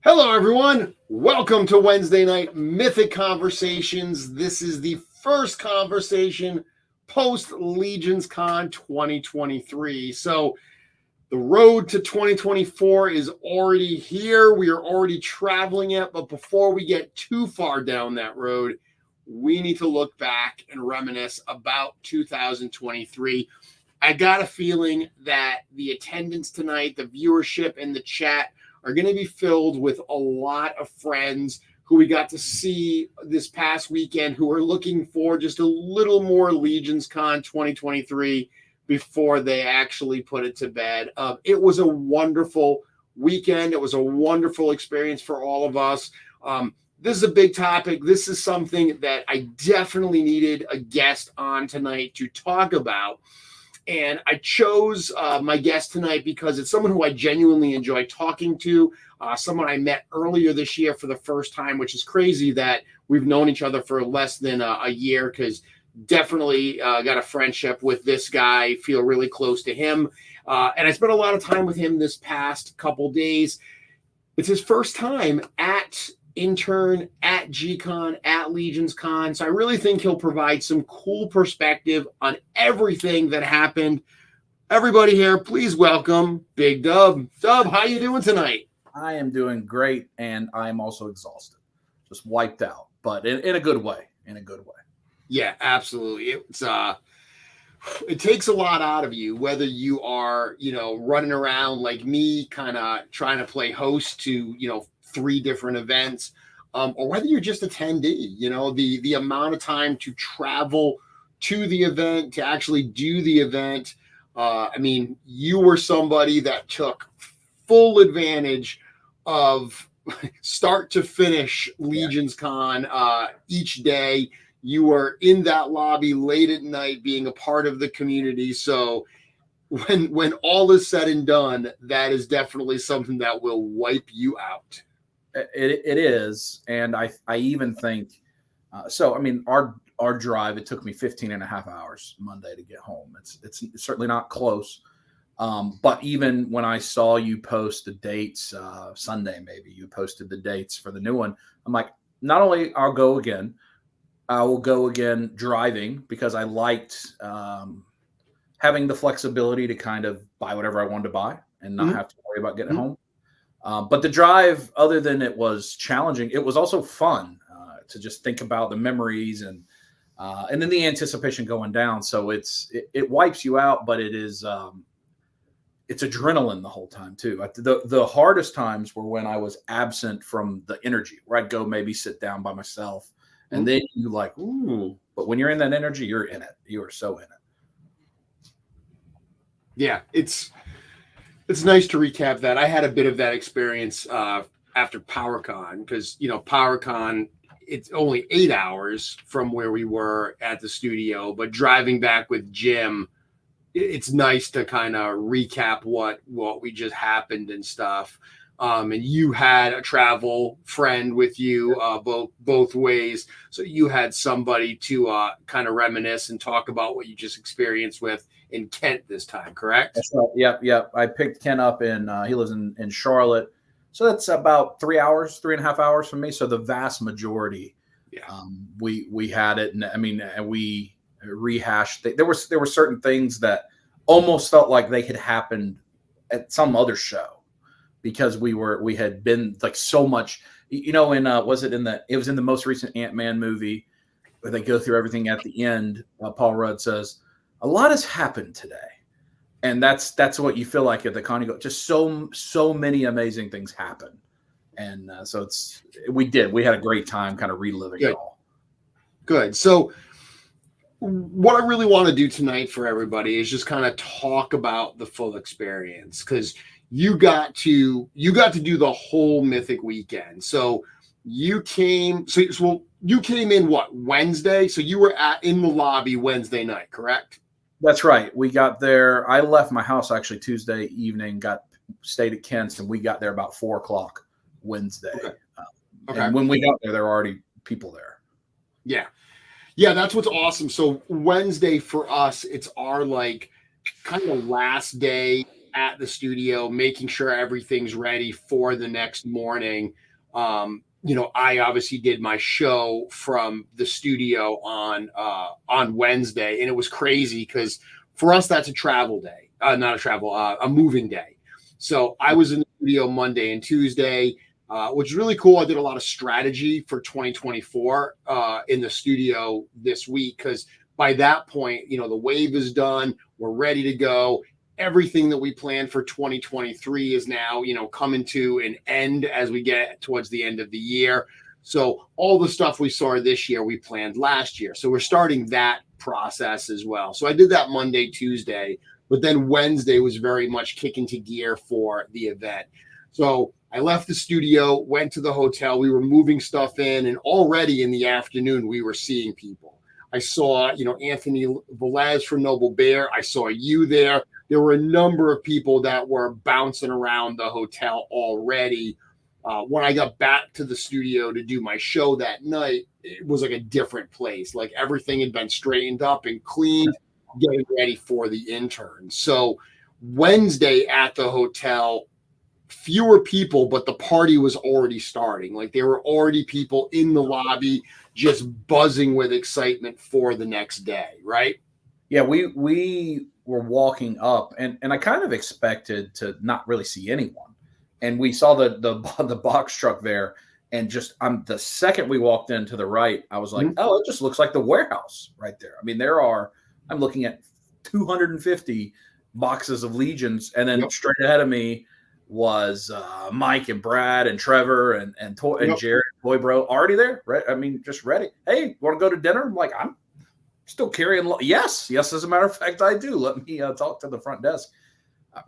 Hello, everyone. Welcome to Wednesday Night Mythic Conversations. This is the first conversation post LegionsCon 2023. So the road to 2024 is already here. We are already traveling it. But before we get too far down that road, we need to look back and reminisce about 2023. I got a feeling that the attendance tonight, the viewership in the chat, are going to be filled with a lot of friends who we got to see this past weekend who are looking for just a little more LegionsCon 2023 before they actually put it to bed. It was a wonderful weekend. It was a wonderful experience for all of us. This is a big topic. This is something that I definitely needed a guest on tonight to talk about. And I chose my guest tonight because it's someone who I genuinely enjoy talking to, someone I met earlier this year for the first time, which is crazy that we've known each other for less than a year, because definitely got a friendship with this guy, feel really close to him. And I spent a lot of time with him this past couple days. It's his first time at Intern, at Gcon, at LegionsCon. So I really think he'll provide some cool perspective on everything that happened. Everybody here, please welcome Big Dub. Dub, how you doing tonight? I am doing great, and I am also exhausted, just wiped out, but in a good way. In a good way. Yeah, absolutely. It takes a lot out of you, whether you are, running around like me, kind of trying to play host to, 3 different events, or whether you're just attendee. The amount of time to travel to the event, to actually do the event. You were somebody that took full advantage of start to finish LegionsCon each day. You were in that lobby late at night being a part of the community. So when all is said and done, that is definitely something that will wipe you out. It is. And I even think, our drive, it took me 15 and a half hours Monday to get home. It's certainly not close. But even when I saw you post the dates, Sunday, maybe you posted the dates for the new one, I'm like, not only I will go again driving, because I liked having the flexibility to kind of buy whatever I wanted to buy and not have to worry about getting home. But the drive, other than it was challenging, it was also fun to just think about the memories and then the anticipation going down. So it wipes you out, but it's adrenaline the whole time too. The hardest times were when I was absent from the energy, where I'd go maybe sit down by myself, and then you like, ooh. But when you're in that energy, you're in it. You are so in it. Yeah, it's nice to recap that. I had a bit of that experience after PowerCon, because PowerCon, it's only 8 hours from where we were at the studio, but driving back with Jim, it's nice to kind of recap what we just happened and stuff. And you had a travel friend with you both ways, so you had somebody to kind of reminisce and talk about what you just experienced with in Kent this time, correct? That's right. Yep. I picked Ken up he lives in Charlotte, so that's about 3.5 hours from me. So the vast majority, we had it, and we rehashed. There were certain things that almost felt like they had happened at some other show, because we had been like so much, it was in the most recent Ant-Man movie where they go through everything at the end. Paul Rudd says, a lot has happened today. And that's what you feel like at the con. You go, just so many amazing things happen. And so we had a great time kind of reliving it all. Good. So what I really want to do tonight for everybody is just kind of talk about the full experience, because you got to do the whole Mythic Weekend. So you came in what, Wednesday? So you were in the lobby Wednesday night, correct? That's right. We got there. I left my house actually Tuesday evening, stayed at Kent's, and we got there about 4:00 Wednesday. Okay. And when we got there were already people there. Yeah, that's what's awesome. So Wednesday for us, it's our like kind of last day at the studio, making sure everything's ready for the next morning. I obviously did my show from the studio on Wednesday, and it was crazy because for us that's a travel day, a moving day. So I was in the studio Monday and Tuesday, which is really cool. I did a lot of strategy for 2024 in the studio this week, because by that point, the wave is done. We're ready to go. Everything that we planned for 2023 is now, coming to an end as we get towards the end of the year. So all the stuff we saw this year, we planned last year. So we're starting that process as well. So I did that Monday, Tuesday, but then Wednesday was very much kicking to gear for the event. So I left the studio, went to the hotel. We were moving stuff in, and already in the afternoon, we were seeing people. I saw, Anthony Velez from Noble Bear. I saw you there. There were a number of people that were bouncing around the hotel already. When I got back to the studio to do my show that night, it was like a different place. Like everything had been straightened up and cleaned, getting ready for the intern. So Wednesday at the hotel, fewer people, but the party was already starting. Like there were already people in the lobby just buzzing with excitement for the next day, right? Yeah, we were walking up, and I kind of expected to not really see anyone. And we saw the box truck there, and just the second we walked in to the right, I was like, oh, it just looks like the warehouse right there. I mean, I'm looking at 250 boxes of Legions, and then straight ahead of me was Mike and Brad and Trevor and Jared, Boy Bro, already there, right? I mean, just ready. Hey, want to go to dinner? I'm like, I'm still carrying. Yes. As a matter of fact, I do. Let me talk to the front desk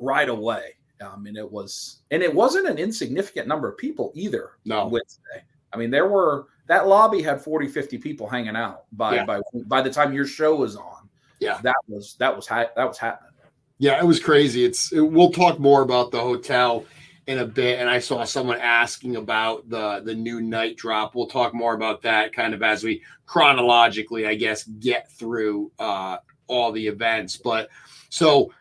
right away. It wasn't an insignificant number of people either. No. Wednesday. I mean, that lobby had 40, 50 people hanging out by the time your show was on. Yeah, that was happening. Yeah, it was crazy. We'll talk more about the hotel in a bit. And I saw someone asking about the new night drop. We'll talk more about that kind of as we chronologically, I guess, get through all the events. But so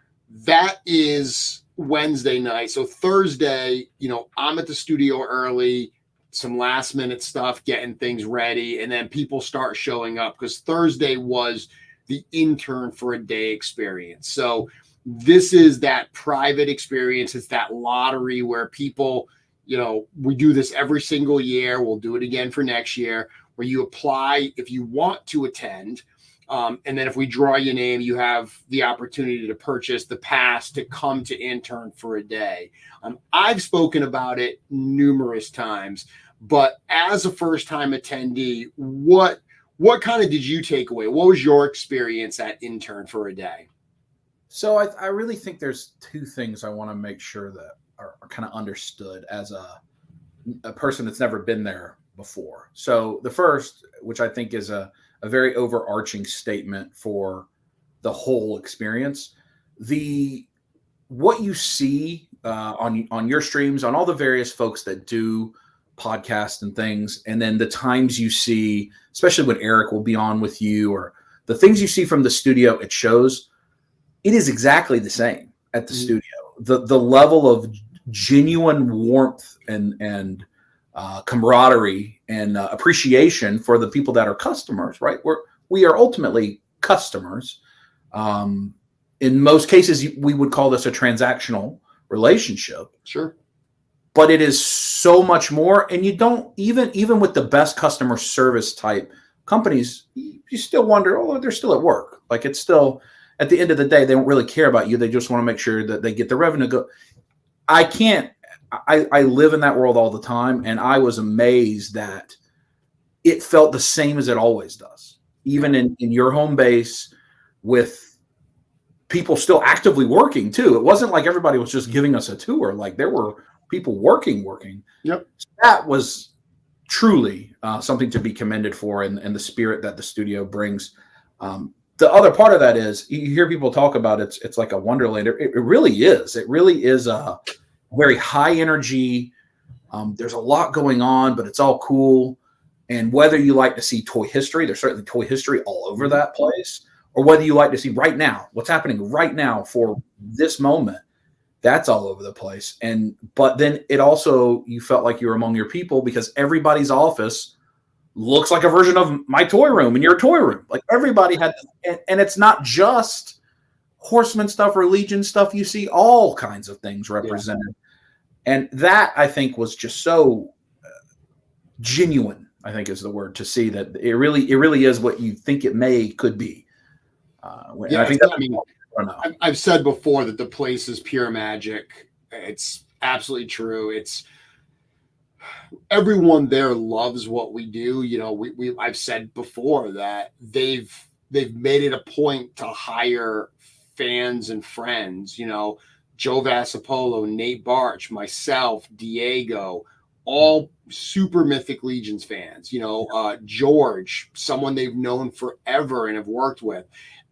that is Wednesday night. So Thursday, I'm at the studio early, some last minute stuff, getting things ready. And then people start showing up because Thursday was the intern for a day experience. So this is that private experience. It's that lottery where people, we do this every single year. We'll do it again for next year, where you apply if you want to attend. And then if we draw your name, you have the opportunity to purchase the pass to come to intern for a day. I've spoken about it numerous times, but as a first-time attendee, what kind of did you take away? What was your experience at intern for a day? So I really think there's two things I want to make sure that are kind of understood as a person that's never been there before. So the first, which I think is a very overarching statement for the whole experience, what you see on your streams, on all the various folks that do podcasts and things, and then the times you see, especially when Eric will be on with you, or the things you see from the studio at shows, it is exactly the same at the studio. The level of genuine warmth and camaraderie and appreciation for the people that are customers, right? We are ultimately customers. In most cases, we would call this a transactional relationship. Sure. But it is so much more. And you don't, even with the best customer service type companies, you still wonder, oh, they're still at work. Like it's still, at the end of the day, they don't really care about you. They just want to make sure that they get the revenue go. I live in that world all the time. And I was amazed that it felt the same as it always does. even in your home base, with people still actively working too. It wasn't like everybody was just giving us a tour. Like there were people working. Yep. So that was truly something to be commended for, and the spirit that the studio brings. The other part of that is you hear people talk about it's like a wonderland. It really is. It really is a very high energy. There's a lot going on, but it's all cool. And whether you like to see toy history, there's certainly toy history all over that place, or whether you like to see right now, what's happening right now for this moment, that's all over the place. But then it also, you felt like you were among your people because everybody's office looks like a version of my toy room and your toy room. Like everybody had, and it's not just Horseman stuff or Legion stuff. You see all kinds of things represented. Yeah. And that, I think, was just so genuine, I think is the word, to see that it really is what you think it could be. I think I've said before that the place is pure magic. It's absolutely true. It's everyone there loves what we do. You know, I've said before that they've made it a point to hire fans and friends, you know, Joe Vassapolo, Nate Barch, myself, Diego, all super Mythic Legions fans, you know, George, someone they've known forever and have worked with.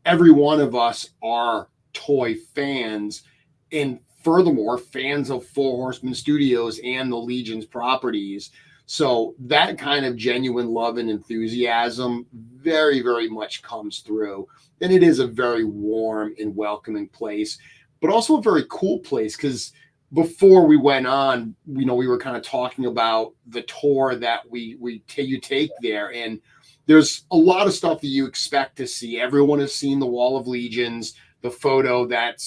Every one of us are toy fans, and furthermore, fans of Four Horsemen Studios and the Legion's properties. So that kind of genuine love and enthusiasm very, very much comes through. And it is a very warm and welcoming place, but also a very cool place, because before we went on, you know, we were kind of talking about the tour that you take there, and there's a lot of stuff that you expect to see. Everyone has seen the Wall of Legions, the photo that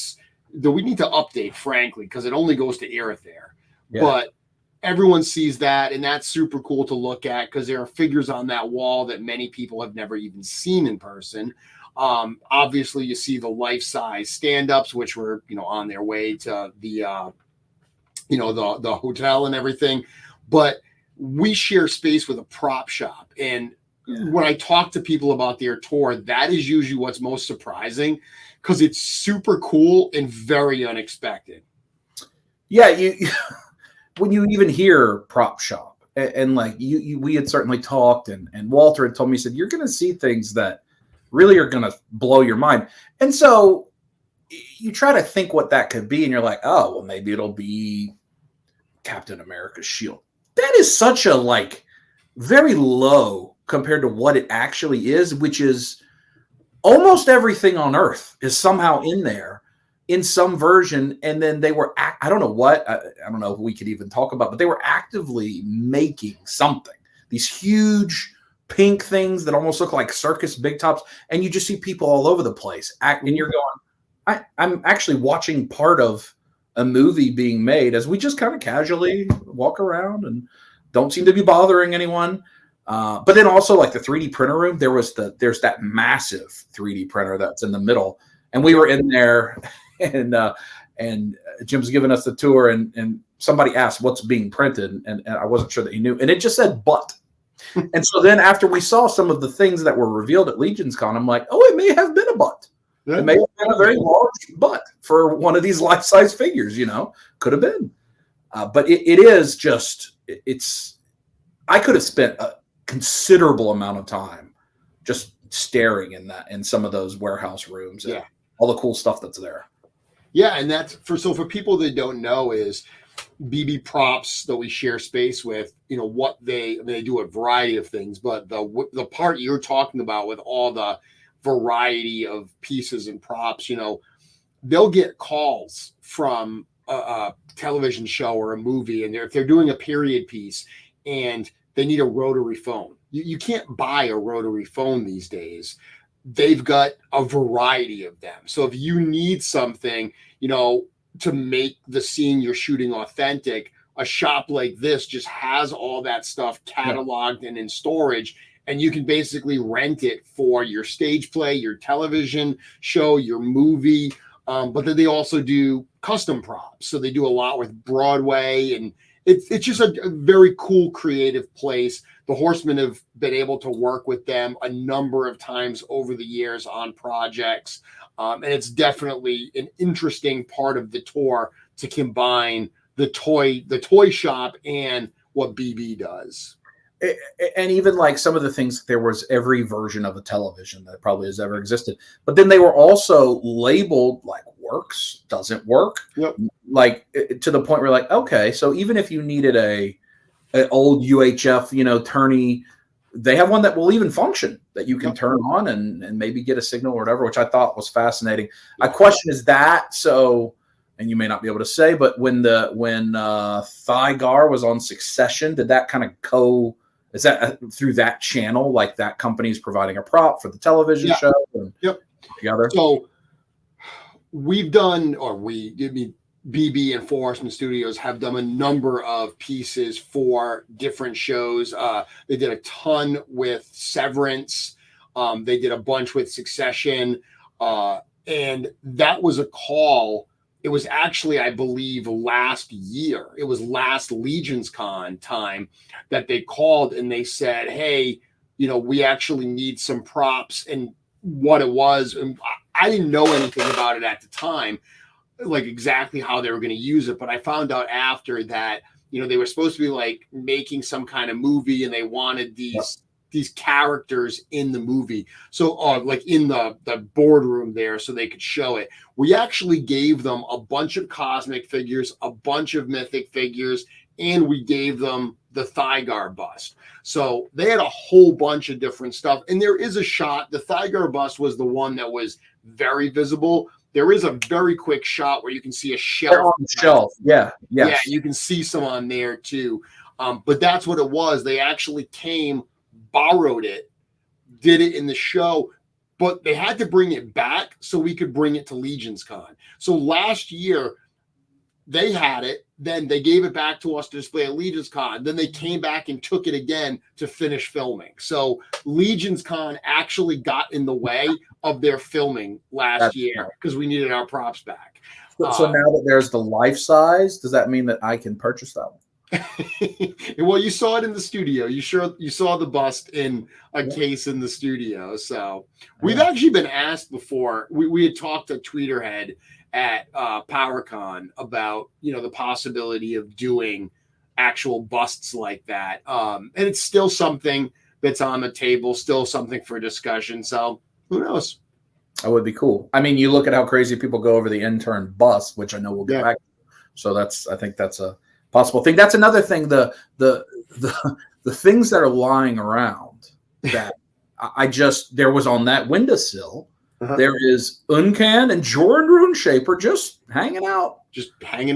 we need to update, frankly, because it only goes to Aerith there. Yeah. But everyone sees that, and that's super cool to look at because there are figures on that wall that many people have never even seen in person. Obviously, you see the life-size stand-ups, which were, you know, on their way to the the hotel and everything. But we share space with a prop shop, and when I talk to people about their tour, that is usually what's most surprising, because it's super cool and very unexpected. Yeah, when you even hear prop shop, and like we had certainly talked, and Walter had told me, he said, you're going to see things that really are going to blow your mind. And so you try to think what that could be, and you're like, oh, well, maybe it'll be Captain America's shield. That is such a very low compared to what it actually is, which is almost everything on Earth is somehow in there in some version. And then they were, I don't know what, I don't know if we could even talk about, but they were actively making something, these huge pink things that almost look like circus big tops. And you just see people all over the place and you're going, I'm actually watching part of a movie being made as we just kind of casually walk around and don't seem to be bothering anyone. But then also like the 3D printer room, there's that massive 3D printer that's in the middle, and we were in there, and Jim's giving us the tour, and somebody asked what's being printed, and I wasn't sure that he knew, and it just said butt. And so then after we saw some of the things that were revealed at LegionsCon, I'm like, oh, it may have been a butt. It may have been a very large butt for one of these life-size figures, you know, could have been. But it is just, I could have spent a considerable amount of time just staring in some of those warehouse rooms and all the cool stuff that's there. Yeah, and that's for people that don't know is BB Props that we share space with, you know, what they do a variety of things, but the part you're talking about with all the variety of pieces and props, you know, they'll get calls from a television show or a movie, and if they're doing a period piece and they need a rotary phone. You can't buy a rotary phone these days. They've got a variety of them. So if you need something, you know, to make the scene you're shooting authentic, a shop like this just has all that stuff cataloged and in storage, and you can basically rent it for your stage play, your television show, your movie. But then they also do custom props. So they do a lot with Broadway it's just a very cool, creative place. The Horsemen have been able to work with them a number of times over the years on projects, and it's definitely an interesting part of the tour to combine the toy shop and what BB does. And even like some of the things, there was every version of a television that probably has ever existed, but then they were also labeled like works, doesn't work. Yep. Like to the point where like, okay, so even if you needed an old UHF, tourney, they have one that will even function, that you can turn on and maybe get a signal or whatever, which I thought was fascinating. I question is that so, and you may not be able to say, but when Thygar was on Succession, did that kind of is that through that channel, like that company's providing a prop for the television show? Together. So we've done, BB and Four Horsemen Studios have done a number of pieces for different shows. They did a ton with Severance. They did a bunch with Succession. And that was a call. It was actually, I believe, last year. It was last LegionsCon time that they called and they said, hey, we actually need some props. And what it was, and I didn't know anything about it at the time, like exactly how they were going to use it. But I found out after that, they were supposed to be like making some kind of movie and they wanted these characters in the movie. So like in the boardroom there so they could show it. We actually gave them a bunch of cosmic figures, a bunch of mythic figures, and we gave them the Thygar bust. So they had a whole bunch of different stuff. And there is a shot. The Thygar bust was the one that was very visible. There is a very quick shot where you can see a shelf. On the shelf. Yeah. Yeah, you can see some on there too. But that's what it was. They actually came, borrowed it, did it in the show, but they had to bring it back so we could bring it to LegionsCon. So last year, they had it, then they gave it back to us to display at LegionsCon. Then they came back and took it again to finish filming. So LegionsCon actually got in the way of their filming last year because we needed our props back. So now that there's the life size, does that mean that I can purchase that one? Well, you saw it in the studio. You saw the bust in a case in the studio. So we've actually been asked before. We had talked to Tweeterhead at PowerCon about the possibility of doing actual busts like that, and it's still something that's on the table, still something for discussion. So who knows? That would be cool. I mean, you look at how crazy people go over the Intern bust, which I know we'll get back to. So I think that's a possible thing. That's another thing. The things that are lying around that there was on that windowsill. There is Uncan and Jordan Runeshaper just hanging out,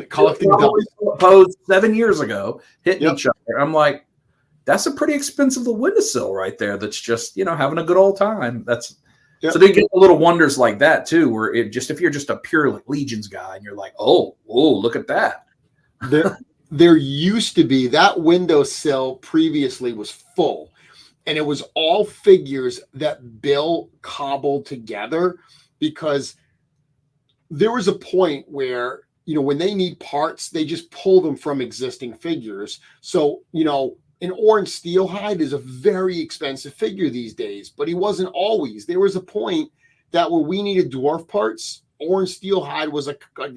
collecting dust. Posed 7 years ago, hitting each other. I'm like, that's a pretty expensive windowsill right there. That's just having a good old time. So they get little wonders like that too, where if you're just a pure Legions guy and you're like, oh, look at that. There used to be that windowsill previously was full. And it was all figures that Bill cobbled together because there was a point where, when they need parts, they just pull them from existing figures. So, an Orange Steelhide is a very expensive figure these days, but he wasn't always. There was a point that where we needed dwarf parts, Orange Steelhide was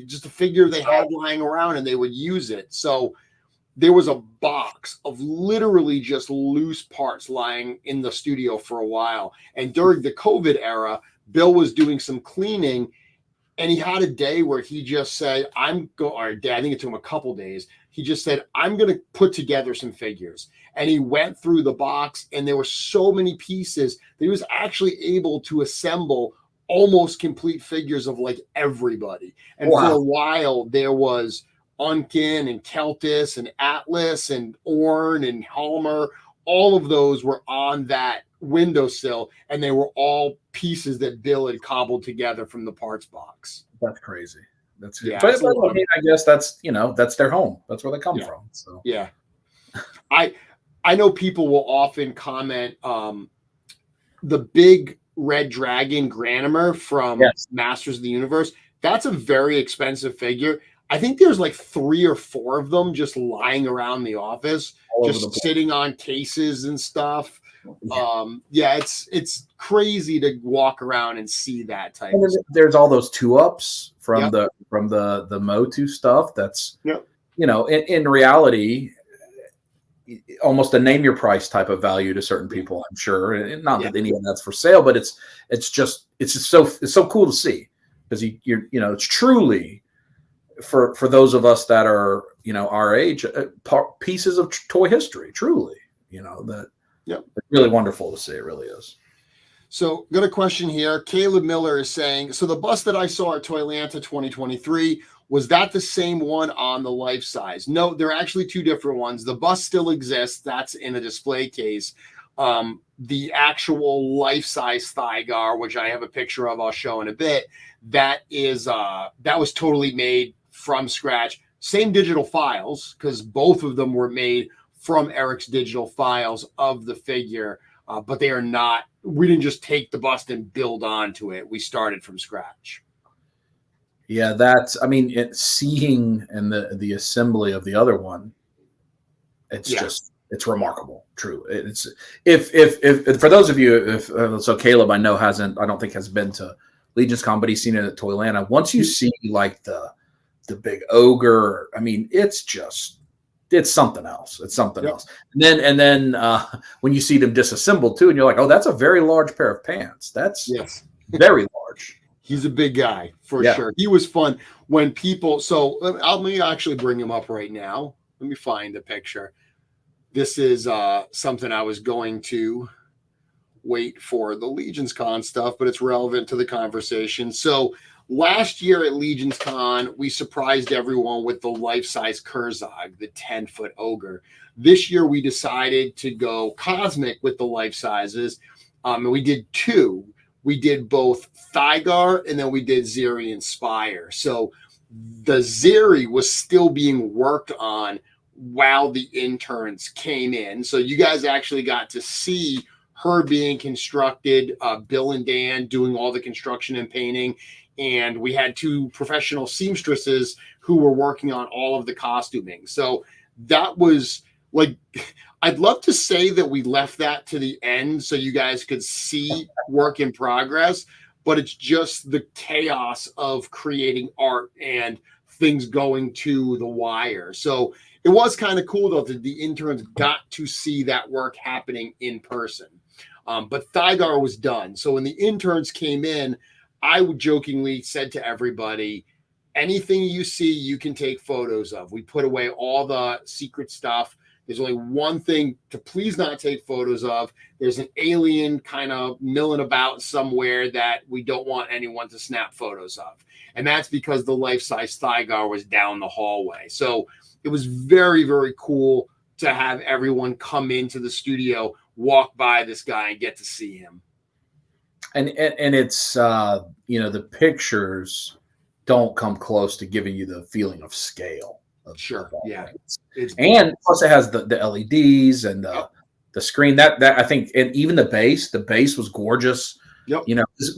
just a figure they had lying around and they would use it. So there was a box of literally just loose parts lying in the studio for a while. And during the COVID era, Bill was doing some cleaning and he had a day where he just said, I think it took him a couple days. He just said, I'm going to put together some figures. And he went through the box and there were so many pieces that he was actually able to assemble almost complete figures of like everybody. And for a while there was Unkin and Keltis and Atlas and Orn and Halmer. All of those were on that windowsill, and they were all pieces that Bill had cobbled together from the parts box. That's crazy. But I mean, I guess that's that's their home. That's where they come from. So I know people will often comment the big red dragon Granimer from Masters of the Universe. That's a very expensive figure. I think there's like 3 or 4 of them just lying around the office, just sitting on cases and stuff. Yeah, it's crazy to walk around and see that type of stuff. There's all those 2-ups from the Motu stuff. That's in reality almost a name your price type of value to certain people, I'm sure. And not that any of that's for sale, but it's just so cool to see, because it's truly for those of us that are our age, pieces of toy history, truly, it's really wonderful to see. It really is. So got a question here. Caleb Miller is saying, so the bust that I saw at Toylanta 2023, was that the same one on the life size? No, they're actually 2 different ones. The bust still exists. That's in a display case. The actual life size Thygar, which I have a picture of, I'll show in a bit, that was totally made from scratch. Same digital files, because both of them were made from Eric's digital files of the figure, but they are not. We didn't just take the bust and build onto it. We started from scratch. Yeah, seeing and the assembly of the other one, it's remarkable. True. It's if for those of you, so Caleb, I don't think has been to LegionsCon, but he's seen it at Toylanta. Once you see like the big ogre, it's something else. It's something else. And then when you see them disassembled too, and you're like, oh, that's a very large pair of pants. That's very large. He's a big guy for sure. He was fun when people. So let me actually bring him up right now. Let me find the picture. This is something I was going to wait for the LegionsCon stuff, but it's relevant to the conversation. So last year at LegionsCon, we surprised everyone with the life-size Kurzog, the 10-foot ogre. This year, we decided to go cosmic with the life sizes, and we did 2. We did both Thygar and then we did Ziri and Spire. So the Ziri was still being worked on while the interns came in. So you guys actually got to see her being constructed, Bill and Dan doing all the construction and painting. And we had 2 professional seamstresses who were working on all of the costuming. So that was like, I'd love to say that we left that to the end so you guys could see work in progress, but it's just the chaos of creating art and things going to the wire. So it was kind of cool, though, that the interns got to see that work happening in person. But Thygar was done. So when the interns came in, I would jokingly said to everybody, anything you see, you can take photos of. We put away all the secret stuff. There's only one thing to please not take photos of. There's an alien kind of milling about somewhere that we don't want anyone to snap photos of. And that's because the life-size Thygar was down the hallway. So it was very, very cool to have everyone come into the studio, walk by this guy, and get to see him. And it's, the pictures don't come close to giving you the feeling of scale. Sure. Yeah. And plus it has the LEDs and the screen that I think, and even the base was gorgeous. Yep.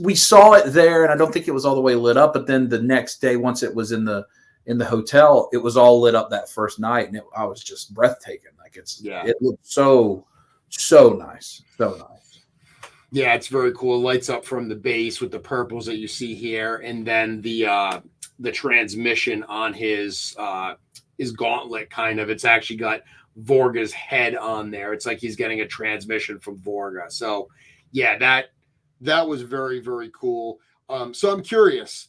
We saw it there and I don't think it was all the way lit up, but then the next day, once it was in the hotel, it was all lit up that first night. And I was just breathtaking. Like it looked so nice. So nice. Yeah. It's very cool. It lights up from the base with the purples that you see here. And then the transmission on his gauntlet, kind of, it's actually got Vorga's head on there. It's like he's getting a transmission from Vorga. So yeah, that was very, very cool. So I'm curious,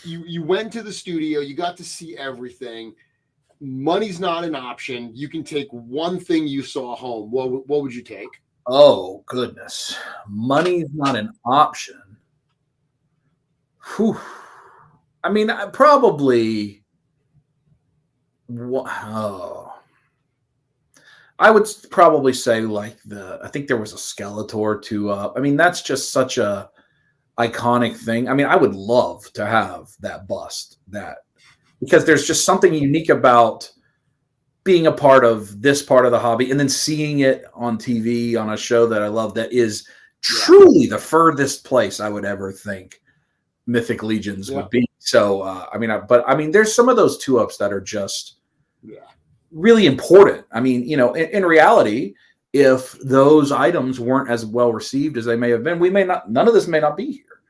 you went to the studio, you got to see everything. Money's not an option. You can take one thing you saw home. What would you take? Oh goodness, money's not an option. Whew. I mean, I probably. I would probably say like I think there was a Skeletor 2-up. I mean, that's just such a iconic thing. I mean, I would love to have that bust, because there's just something unique about being a part of this part of the hobby and then seeing it on TV on a show that I love, that is truly the furthest place I would ever think Mythic Legions would be. So, but there's some of those 2-ups that are just Yeah. really important. I mean, in reality, if those items weren't as well received as they may have been, none of this may not be here.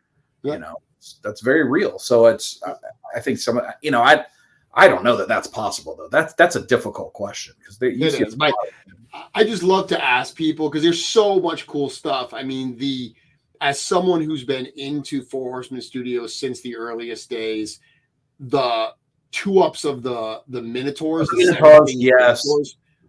Yeah. That's very real. So I think I don't know that that's possible though. That's a difficult question because I just love to ask people because there's so much cool stuff. I mean, as someone who's been into Four Horsemen Studios since the earliest days, the 2-ups of the Minotaurs, yes.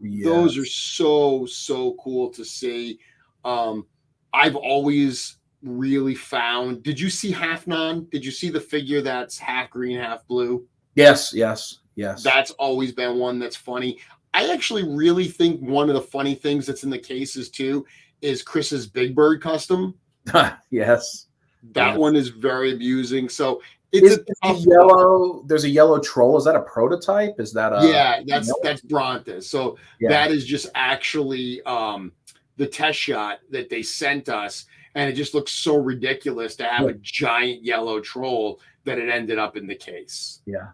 Those are so cool to see. I've always really found. Did you see Halfnon? Did you see the figure that's half green, half blue? Yes. That's always been one that's funny. I actually really think one of the funny things that's in the cases too is Chris's Big Bird custom. Yes. That one is very amusing. So it's there's a yellow troll. Is that a prototype? Is that that's Brontes. So that is just actually the test shot that they sent us, and it just looks so ridiculous to have a giant yellow troll that it ended up in the case. Yeah.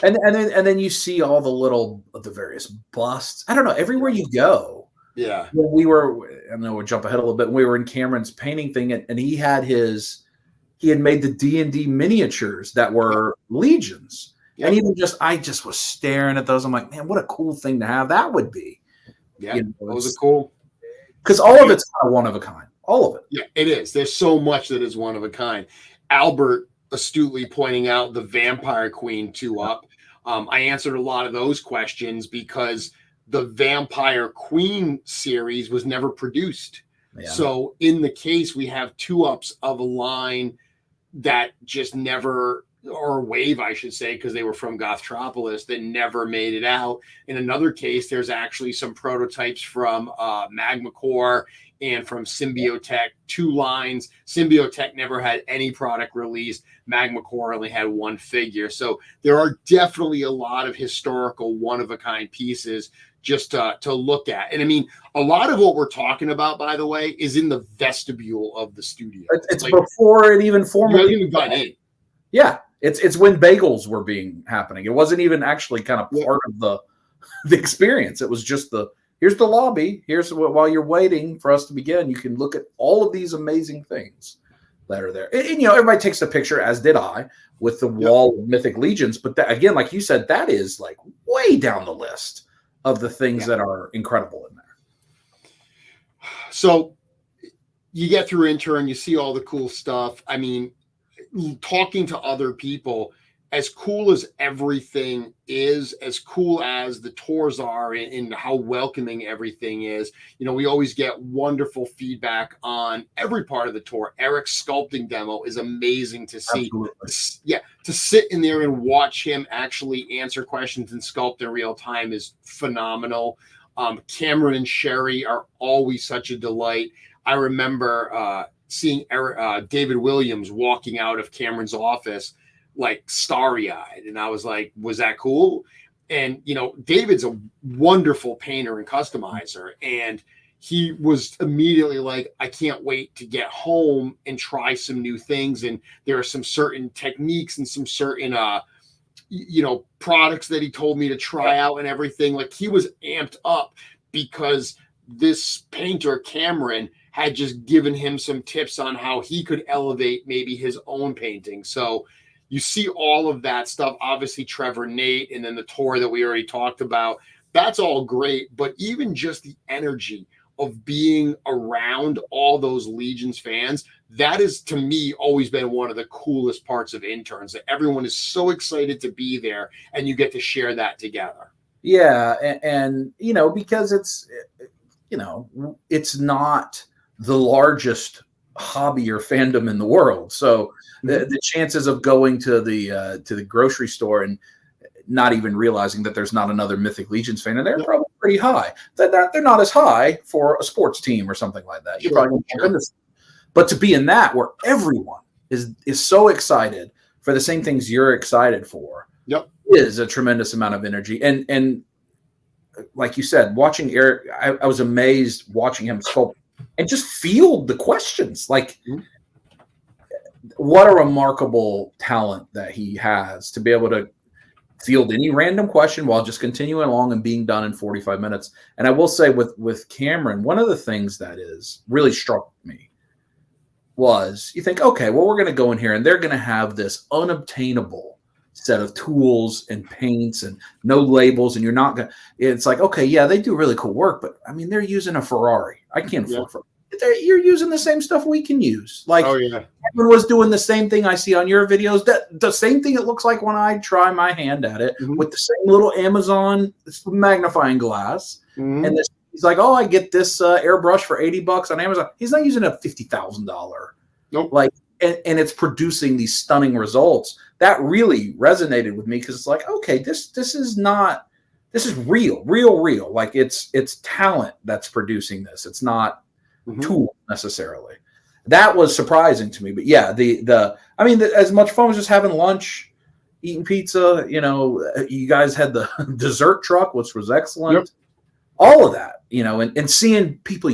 And then you see all the various busts. I don't know, everywhere you go. Yeah. I know we'll jump ahead a little bit. We were in Cameron's painting thing, and he had made the D&D miniatures that were Legions. Yep. And even I just was staring at those. I'm like, man, what a cool thing to have that would be. Yeah, those are cool. Because all of it's kind of one of a kind. All of it. Yeah, it is. There's so much that is one of a kind. Albert astutely pointing out the Vampire Queen 2-up. I answered a lot of those questions because the Vampire Queen series was never produced. Yeah. So in the case, we have 2-ups of a line that just never, or a wave, I should say, because they were from Gothtropolis, that never made it out. In another case, there's actually some prototypes from Magma Core and from Symbiotech, 2 lines. Symbiotech never had any product released. Magma Core only had 1 figure. So there are definitely a lot of historical one-of-a-kind pieces just to look at. And I mean, a lot of what we're talking about, by the way, is in the vestibule of the studio. It's like, before it even formally even got in. Yeah, it's when bagels were happening. It wasn't even actually kind of part of the experience. It was just here's the lobby. Here's while you're waiting for us to begin, you can look at all of these amazing things that are there. And everybody takes a picture, as did I, with the wall of Mythic Legions. But that, again, like you said, that is like way down the list of the things that are incredible in there. So you get through Intern, you see all the cool stuff. I mean, talking to other people, as cool as everything is, as cool as the tours are and how welcoming everything is, we always get wonderful feedback on every part of the tour. Eric's sculpting demo is amazing to see. Absolutely. Yeah, to sit in there and watch him actually answer questions and sculpt in real time is phenomenal. Cameron and Sherry are always such a delight. I remember seeing David Williams walking out of Cameron's office like starry-eyed, and I was like, was that cool? And David's a wonderful painter and customizer, and he was immediately like, I can't wait to get home and try some new things. And there are some certain techniques and some certain products that he told me to try out and everything. Like, he was amped up because this painter Cameron had just given him some tips on how he could elevate maybe his own painting. So you see all of that stuff. Obviously, Trevor, Nate, and then the tour that we already talked about. That's all great. But even just the energy of being around all those Legions fans, that is, to me, always been one of the coolest parts of Interns, that everyone is so excited to be there and you get to share that together. Yeah. And because it's not the largest hobby or fandom in the world. So the chances of going to the grocery store and not even realizing that there's not another Mythic Legions fan, and they're probably pretty high. They're not as high for a sports team or something like that. You're probably going to but to be in that where everyone is so excited for the same things you're excited for, is a tremendous amount of energy. And like you said, watching Eric, I was amazed watching him sculpt and just field the questions. Like, what a remarkable talent that he has to be able to field any random question while just continuing along and being done in 45 minutes. And I will say with Cameron, one of the things that is really struck me was you think, okay, well, we're going to go in here and they're going to have this unobtainable set of tools and paints and no labels. And you're not going to, it's like, okay, yeah, they do really cool work, but I mean, they're using a Ferrari. I can't afford Ferrari. You're using the same stuff we can use. Like, everyone was doing the same thing I see on your videos. That the same thing it looks like when I try my hand at it with the same little Amazon magnifying glass. And he's like, oh, I get this airbrush for $80 on Amazon. He's not using a $50,000. Nope. Like, and it's producing these stunning results. That really resonated with me because it's like, okay, this is real. Like it's talent that's producing this. It's not tool necessarily. That was surprising to me. But yeah, as much fun as just having lunch, eating pizza, you guys had the dessert truck, which was excellent. All of that, and seeing people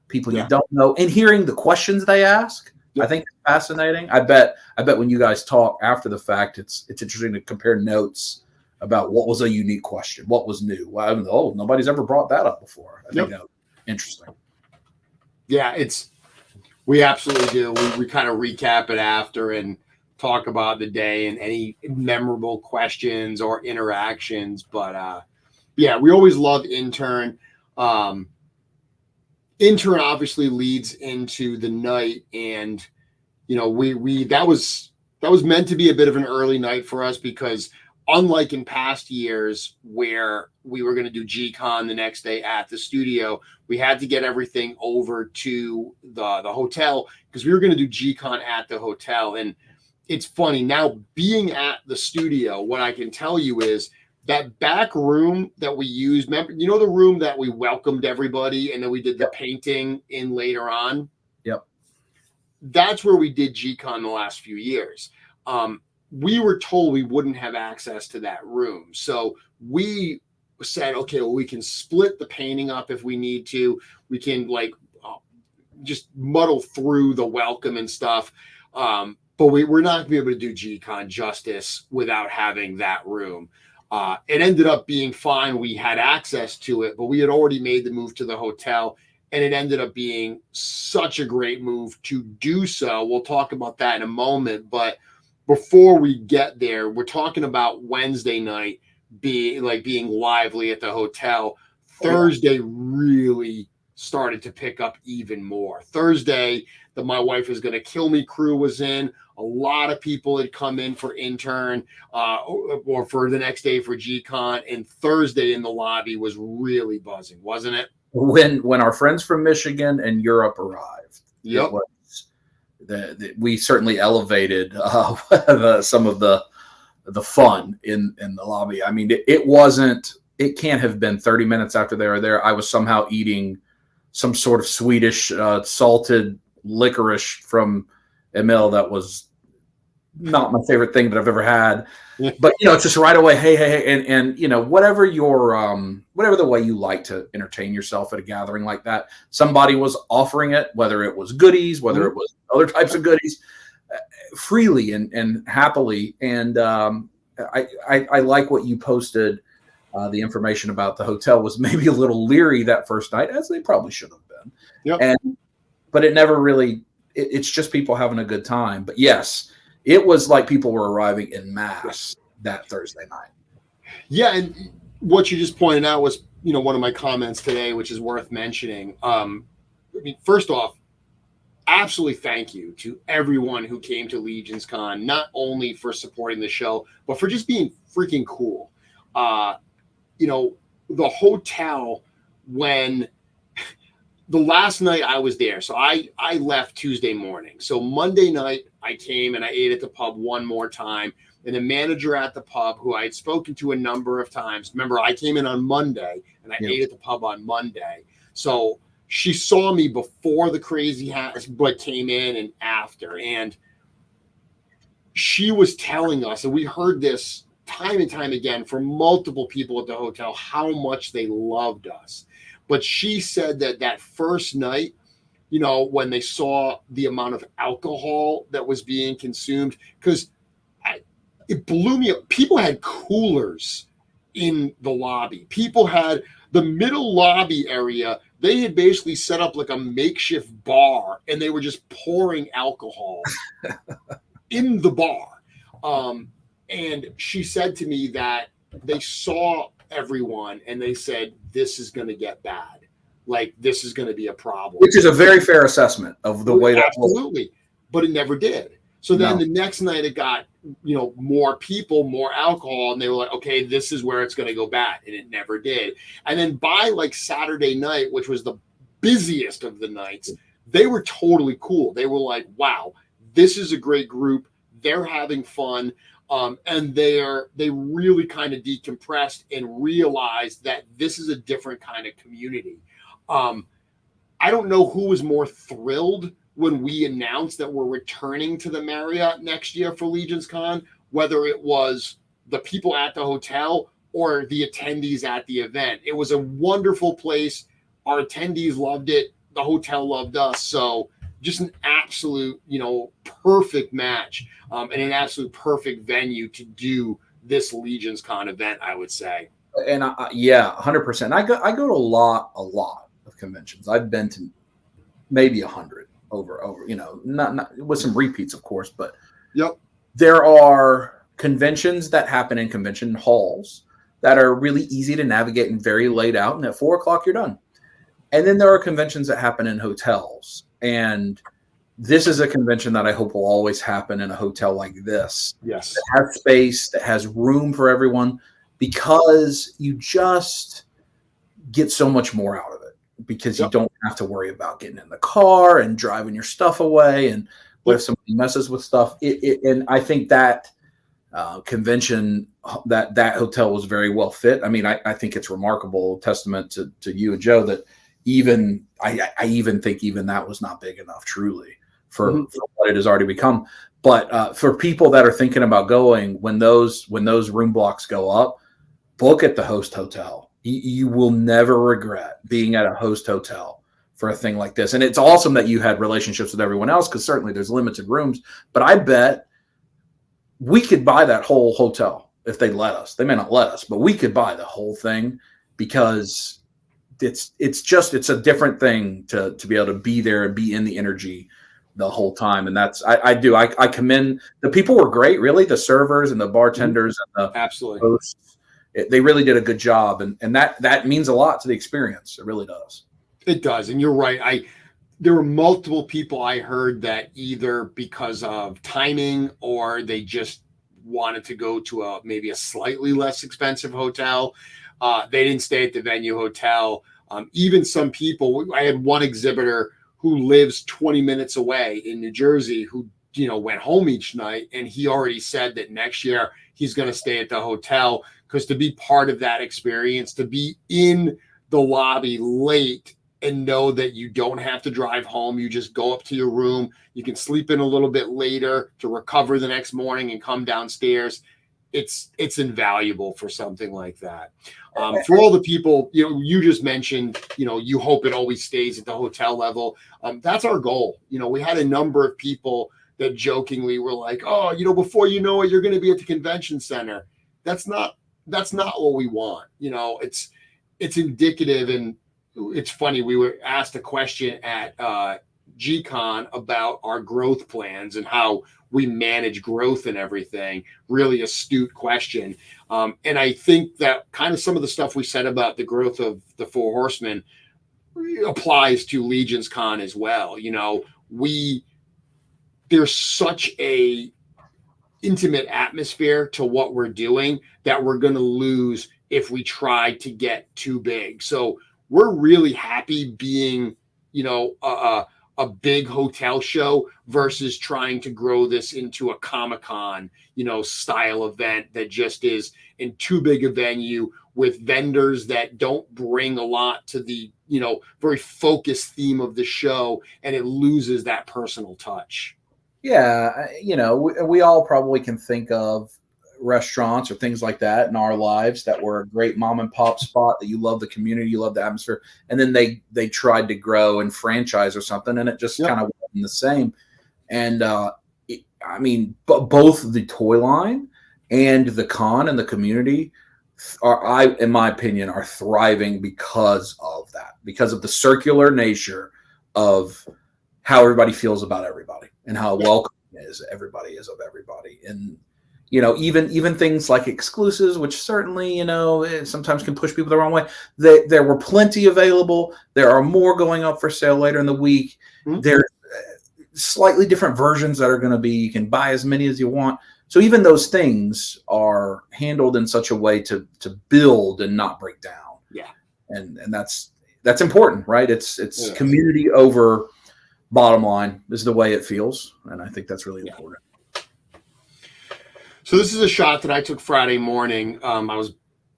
people you don't know, and hearing the questions they ask. I think it's fascinating. I bet when you guys talk after the fact, it's interesting to compare notes about what was a unique question, what was new. Well, nobody's ever brought that up before. I think that was interesting. Yeah, we absolutely do. We kind of recap it after and talk about the day and any memorable questions or interactions. But yeah, we always love Intern. Intern obviously leads into the night, and we that was meant to be a bit of an early night for us because unlike in past years where we were going to do Gcon the next day at the studio, we had to get everything over to the hotel because we were going to do Gcon at the hotel. And it's funny now being at the studio, what I can tell you is that back room that we used, remember, the room that we welcomed everybody and then we did the painting in later on? Yep. That's where we did Gcon the last few years. We were told we wouldn't have access to that room. So we said, okay, well, we can split the painting up if we need to. We can just muddle through the welcome and stuff. But we're not going to be able to do Gcon justice without having that room. It ended up being fine. We had access to it, but we had already made the move to the hotel, and it ended up being such a great move to do so. We'll talk about that in a moment, but before we get there, we're talking about Wednesday night being lively at the hotel. Thursday really started to pick up even more. Thursday, the My Wife Is Gonna Kill Me crew was in. A lot of people had come in for Intern or for the next day for Gcon, and Thursday in the lobby was really buzzing, wasn't it? When our friends from Michigan and Europe arrived, we certainly elevated some of the fun in the lobby. I mean, it can't have been 30 minutes after they were there. I was somehow eating some sort of Swedish salted licorice from Emil that was not my favorite thing that I've ever had. But it's just right away, hey, and whatever whatever the way you like to entertain yourself at a gathering like that, somebody was offering it, whether it was goodies, whether it was other types of goodies, freely and happily. And I like what you posted. The information about the hotel was maybe a little leery that first night, as they probably should have been. But it never really. It's just people having a good time. But yes, it was like people were arriving in mass that Thursday night. Yeah, and what you just pointed out was, one of my comments today, which is worth mentioning. First off, absolutely thank you to everyone who came to LegionsCon, not only for supporting the show, but for just being freaking cool. The hotel, when the last night I was there, so I left Tuesday morning. So Monday night I came and I ate at the pub one more time. And the manager at the pub, who I had spoken to a number of times, remember I came in on Monday and I ate at the pub on Monday. So she saw me before the crazy hat, but came in and after. And she was telling us, and we heard this time and time again from multiple people at the hotel, how much they loved us. But she said that first night, you know, when they saw the amount of alcohol that was being consumed, because it blew me up. People had coolers in the lobby. People had the middle lobby area. They had basically set up like a makeshift bar, and they were just pouring alcohol in the bar. And she said to me that they saw everyone and they said, this is going to get bad. Like, this is going to be a problem. Which is a very fair assessment of the way that absolutely, but it never did. So then the next night it got, you know, more people, more alcohol, and they were like, okay, this is where it's going to go bad, and it never did. And then by like Saturday night, which was the busiest of the nights, they were totally cool. They were like, wow, this is a great group. They're having fun. And they really kind of decompressed and realized that this is a different kind of community. I don't know who was more thrilled when we announced that we're returning to the Marriott next year for LegionsCon, whether it was the people at the hotel or the attendees at the event. It was a wonderful place. Our attendees loved it. The hotel loved us. So just an absolute, you know, perfect match, and an absolute perfect venue to do this LegionsCon event, I would say. And yeah, 100%. I go to a lot of conventions. I've been to maybe 100 over, you know, not with some repeats, of course, but yep. There are conventions that happen in convention halls that are really easy to navigate and very laid out, and at 4 o'clock you're done. And then there are conventions that happen in hotels. And this is a convention that I hope will always happen in a hotel like this. Yes. That has space, that has room for everyone, because you just get so much more out of it, because you don't have to worry about getting in the car and driving your stuff away. And what if somebody messes with stuff? And I think that convention, that hotel was very well fit. I mean, I think it's remarkable testament to you and Joe that even I even think even that was not big enough truly for what it has already become. But for people that are thinking about going, when those room blocks go up, book at the host hotel. You will never regret being at a host hotel for a thing like this. And it's awesome that you had relationships with everyone else, because certainly there's limited rooms. But I bet we could buy that whole hotel if they let us. They may not let us, but we could buy the whole thing, because it's a different thing to be able to be there and be in the energy the whole time. And that's I commend the people. Were great, really, the servers and the bartenders and the absolutely hosts. They really did a good job, and that means a lot to the experience. It really does. It does. And you're right. There were multiple people I heard that either because of timing or they just wanted to go to maybe a slightly less expensive hotel. They didn't stay at the venue hotel. Even some people, I had one exhibitor who lives 20 minutes away in New Jersey who, you know, went home each night, and he already said that next year he's going to stay at the hotel, because to be part of that experience, to be in the lobby late and know that you don't have to drive home, you just go up to your room, you can sleep in a little bit later to recover the next morning and come downstairs. It's invaluable for something like that. For all the people, you know, you just mentioned, you know, you hope it always stays at the hotel level. That's our goal. You know, we had a number of people that jokingly were like, oh, you know, before you know it, you're going to be at the convention center. That's not what we want. You know, it's indicative. And it's funny, we were asked a question at Gcon about our growth plans and how we manage growth and everything. Really astute question. And I think that kind of some of the stuff we said about the growth of the Four Horsemen applies to LegionsCon as well. You know, there's such a intimate atmosphere to what we're doing that we're going to lose if we try to get too big. So we're really happy being, you know, a big hotel show versus trying to grow this into a Comic-Con, you know, style event that just is in too big a venue with vendors that don't bring a lot to the, you know, very focused theme of the show, and it loses that personal touch. Yeah, you know, we all probably can think of restaurants or things like that in our lives that were a great mom and pop spot that you love the community, you love the atmosphere, and then they tried to grow and franchise or something, and it just kind of wasn't the same. And I mean, both the toy line and the con and the community in my opinion, are thriving because of that, because of the circular nature of how everybody feels about everybody and how welcoming everybody is of everybody. And, you know, even things like exclusives, which certainly, you know, sometimes can push people the wrong way. There were plenty available. There are more going up for sale later in the week. Mm-hmm. There's slightly different versions that are going to be, you can buy as many as you want. So even those things are handled in such a way to build and not break down. Yeah. And that's important, right? It's community over bottom line is the way it feels. And I think that's really important. So this is a shot that I took Friday morning. I was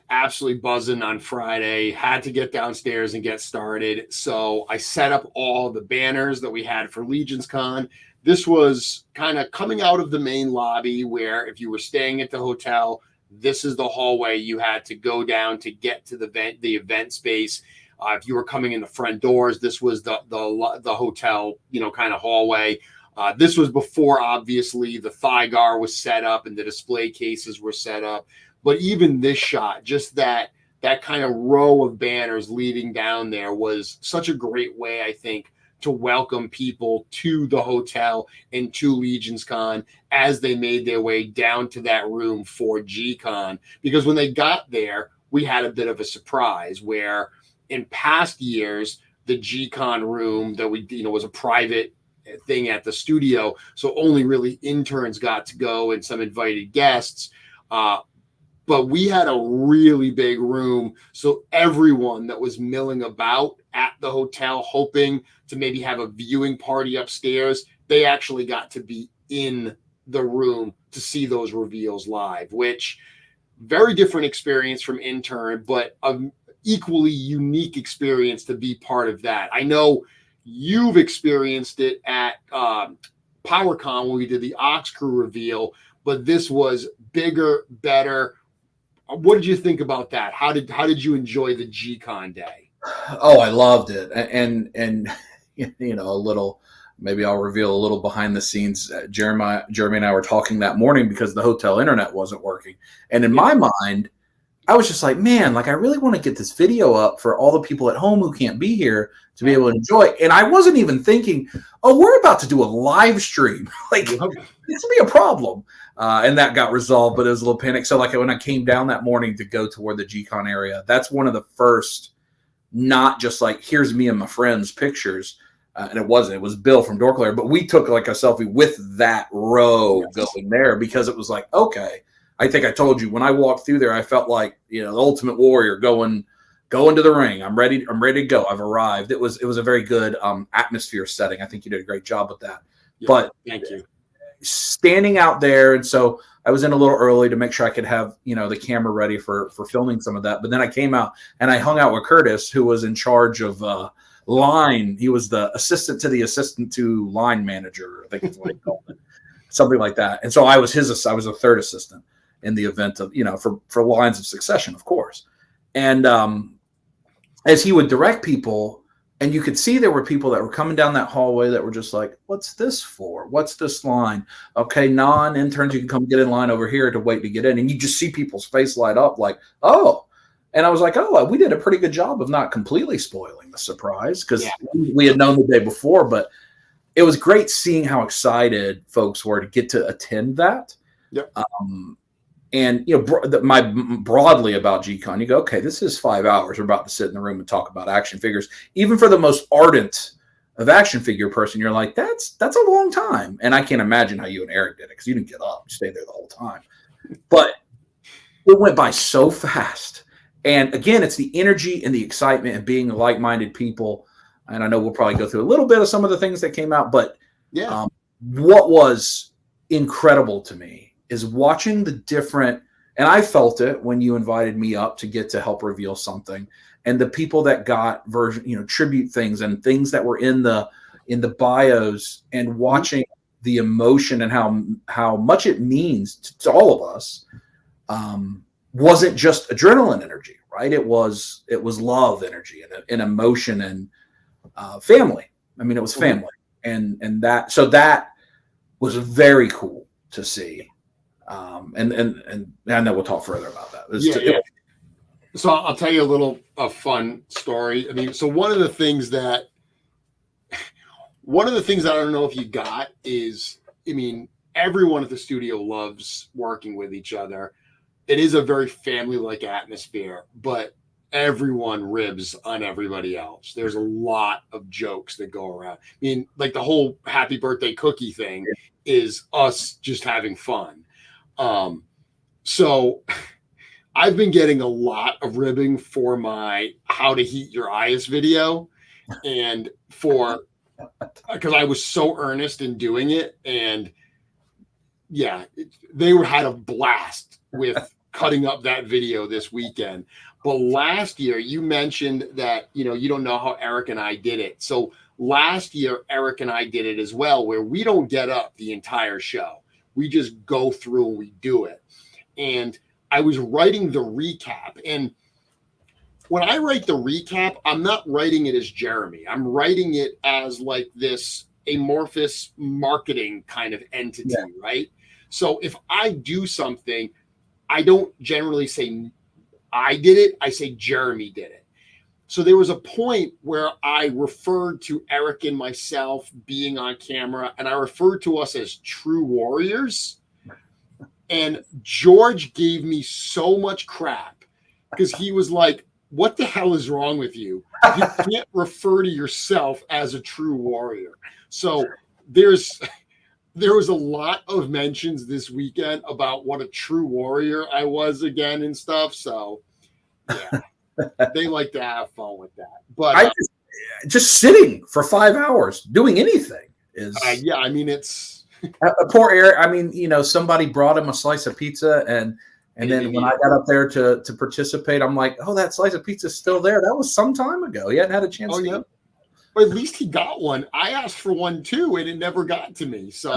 absolutely buzzing on Friday, had to get downstairs and get started. So I set up all the banners that we had for LegionsCon. This was kind of coming out of the main lobby where if you were staying at the hotel, this is the hallway you had to go down to get to the event space. If you were coming in the front doors, this was the hotel, you know, kind of hallway. This was before, obviously, the Thygar was set up and the display cases were set up. But even this shot, just that kind of row of banners leading down there was such a great way, I think, to welcome people to the hotel and to LegionsCon as they made their way down to that room for Gcon. Because when they got there, we had a bit of a surprise where in past years, the Gcon room that was a private thing at the studio. So only really interns got to go and some invited guests. But we had a really big room. So everyone that was milling about at the hotel, hoping to maybe have a viewing party upstairs, they actually got to be in the room to see those reveals live, which very different experience from Intern, but an equally unique experience to be part of that. I know you've experienced it at PowerCon when we did the Ox Crew reveal, but this was bigger, better. What did you think about that? How did you enjoy the Gcon day? Oh, I loved it. And you know, a little, maybe I'll reveal a little behind the scenes. Jeremy and I were talking that morning because the hotel internet wasn't working. And in my mind, I was just like, man, like I really want to get this video up for all the people at home who can't be here to be able to enjoy it. And I wasn't even thinking, oh, we're about to do a live stream. Like this will be a problem. And that got resolved, but it was a little panic. So like when I came down that morning to go toward the Gcon area, that's one of the first, not just like, here's me and my friends pictures. And it was Bill from Dorklair, but we took like a selfie with that row going there because it was like, okay, I think I told you when I walked through there, I felt like, you know, the Ultimate Warrior going to the ring. I'm ready to go. I've arrived. It was a very good atmosphere setting. I think you did a great job with that. Yeah, but thank you. Standing out there, and so I was in a little early to make sure I could have, you know, the camera ready for filming some of that. But then I came out and I hung out with Curtis, who was in charge of line. He was the assistant to line manager, I think it's what they called it, something like that. And so I was a third assistant in the event of, you know, for lines of succession, of course. And as he would direct people, and you could see there were people that were coming down that hallway that were just like, what's this for? What's this line? Okay, non-interns, you can come get in line over here to wait to get in. And you just see people's face light up like, oh. And I was like, oh, we did a pretty good job of not completely spoiling the surprise because we had known the day before. But it was great seeing how excited folks were to get to attend that. Yep. And, you know, broadly about Gcon, you go, okay, this is 5 hours. We're about to sit in the room and talk about action figures. Even for the most ardent of action figure person, you're like, that's a long time. And I can't imagine how you and Eric did it because you didn't get up. You stayed there the whole time. But it went by so fast. And again, it's the energy and the excitement and being like-minded people. And I know we'll probably go through a little bit of some of the things that came out. But what was incredible to me is watching the different, and I felt it when you invited me up to get to help reveal something, and the people that got tribute things and things that were in the bios, and watching the emotion and how much it means to all of us wasn't just adrenaline energy, right? It was love energy and emotion and family. I mean, it was family, and that was very cool to see. And I know we'll talk further about that. So I'll tell you a fun story. I mean, so one of the things that I don't know if you got is, I mean, everyone at the studio loves working with each other. It is a very family-like atmosphere, but everyone ribs on everybody else. There's a lot of jokes that go around. I mean, like the whole happy birthday cookie thing is us just having fun. So I've been getting a lot of ribbing for my how to heat your eyes video, and because I was so earnest in doing it. And yeah, they had a blast with cutting up that video this weekend. But last year you mentioned that, you don't know how Eric and I did it. So last year, Eric and I did it as well, where we don't get up the entire show. We just go through and we do it. And I was writing the recap. And when I write the recap, I'm not writing it as Jeremy. I'm writing it as like this amorphous marketing kind of entity, right? So if I do something, I don't generally say I did it. I say Jeremy did it. So there was a point where I referred to Eric and myself being on camera, and I referred to us as true warriors. And George gave me so much crap because he was like, what the hell is wrong with you? You can't refer to yourself as a true warrior. So there was a lot of mentions this weekend about what a true warrior I was again and stuff. So yeah, they like to have fun with that. But just sitting for 5 hours doing anything is yeah. I mean, it's poor Eric. I mean, somebody brought him a slice of pizza, and then when I got up there to participate, I'm like, oh, that slice of pizza is still there. That was some time ago. He hadn't had a chance to eat. But at least he got one. I asked for one too, and it never got to me. So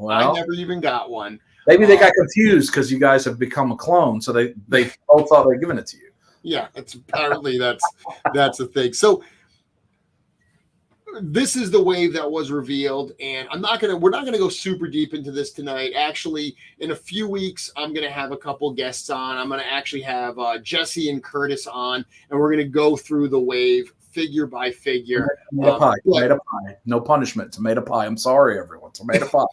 I never even got one. Maybe they got confused because you guys have become a clone, so they all thought they'd given it to you. Yeah, that's the thing. So this is the wave that was revealed, and we're not gonna go super deep into this tonight. Actually, in a few weeks, I'm gonna have a couple guests on. I'm gonna actually have Jesse and Curtis on, and we're gonna go through the wave figure by figure. Tomato pie. No punishment. Tomato pie. I'm sorry, everyone. Tomato pie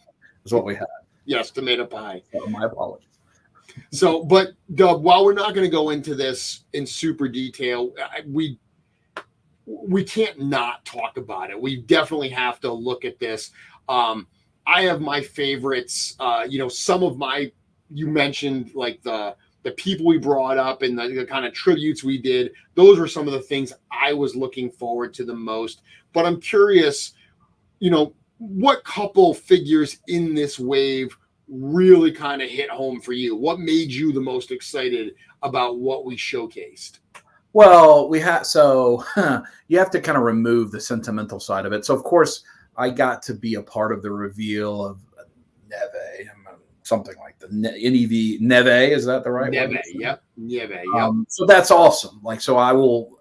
is what we had. Yes, tomato pie. So my apologies. So, but Doug, while we're not going to go into this in super detail, we can't not talk about it. We definitely have to look at this. I have my favorites. Some of you mentioned like the people we brought up and the kind of tributes we did. Those were some of the things I was looking forward to the most. But I'm curious, what couple figures in this wave really kind of hit home for you? What made you the most excited about what we showcased? Well, you have to kind of remove the sentimental side of it. So, of course, I got to be a part of the reveal of Neve, something like the NEV. Neve, is that the right Neve, one? Yep. Neve, yep. So that's awesome. Like, so I will,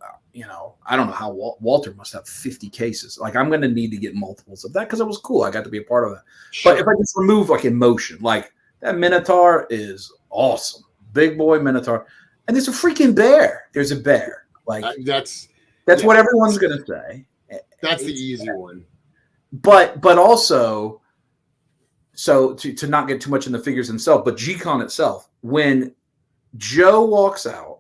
I don't know how Walter must have 50 cases. Like, I'm going to need to get multiples of that because it was cool. I got to be a part of that. Sure. But if I just remove like emotion, like that Minotaur is awesome. Big boy Minotaur. And there's a freaking bear. There's a bear. Like that's what everyone's going to say. That's the easy one. But also, so to not get too much in the figures themselves, but Gcon itself, when Joe walks out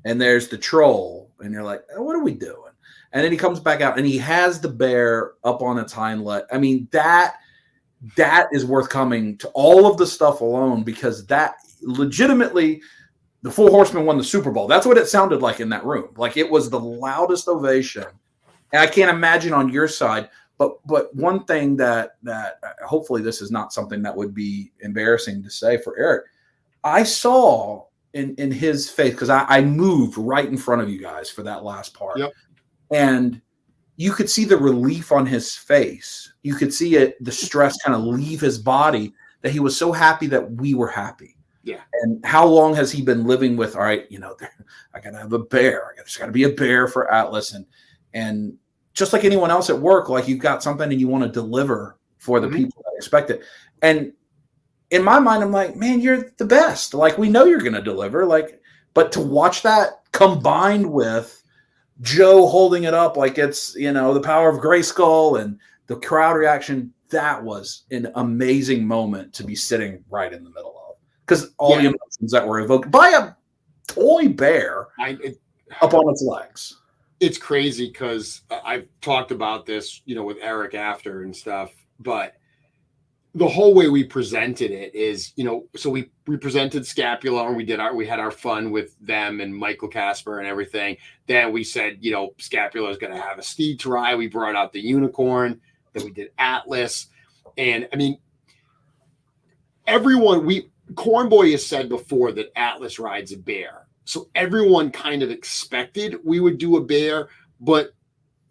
and there's the troll and you're like, oh, what are we doing? And then he comes back out and he has the bear up on its hind leg. I mean, that is worth coming to all of the stuff alone, because that legitimately, the Four Horsemen won the Super Bowl. That's what it sounded like in that room. Like, it was the loudest ovation. And I can't imagine on your side. But one thing that hopefully this is not something that would be embarrassing to say for Eric, I saw in his face, because I moved right in front of you guys for that last part. Yep. And you could see the relief on his face. You could see the stress kind of leave his body, that he was so happy that we were happy. Yeah. And how long has he been living with, all right, I got to have a bear. There's got to be a bear for Atlas. And just like anyone else at work, like you've got something and you want to deliver for the people that expect it. And in my mind, I'm like, man, you're the best. Like, we know you're going to deliver. Like, but to watch that combined with Joe holding it up like it's, the power of Grayskull and the crowd reaction, that was an amazing moment to be sitting right in the middle of. Because all the emotions that were evoked by a toy bear up on its legs. It's crazy because I've talked about this, with Eric after and stuff, but the whole way we presented it is, so we presented Scapula and we had our fun with them and Michael Casper and everything. Then we said, Scapula is going to have a steed to ride. We brought out the unicorn. Then we did Atlas. And I mean, Cornboy has said before that Atlas rides a bear. So everyone kind of expected we would do a bear, but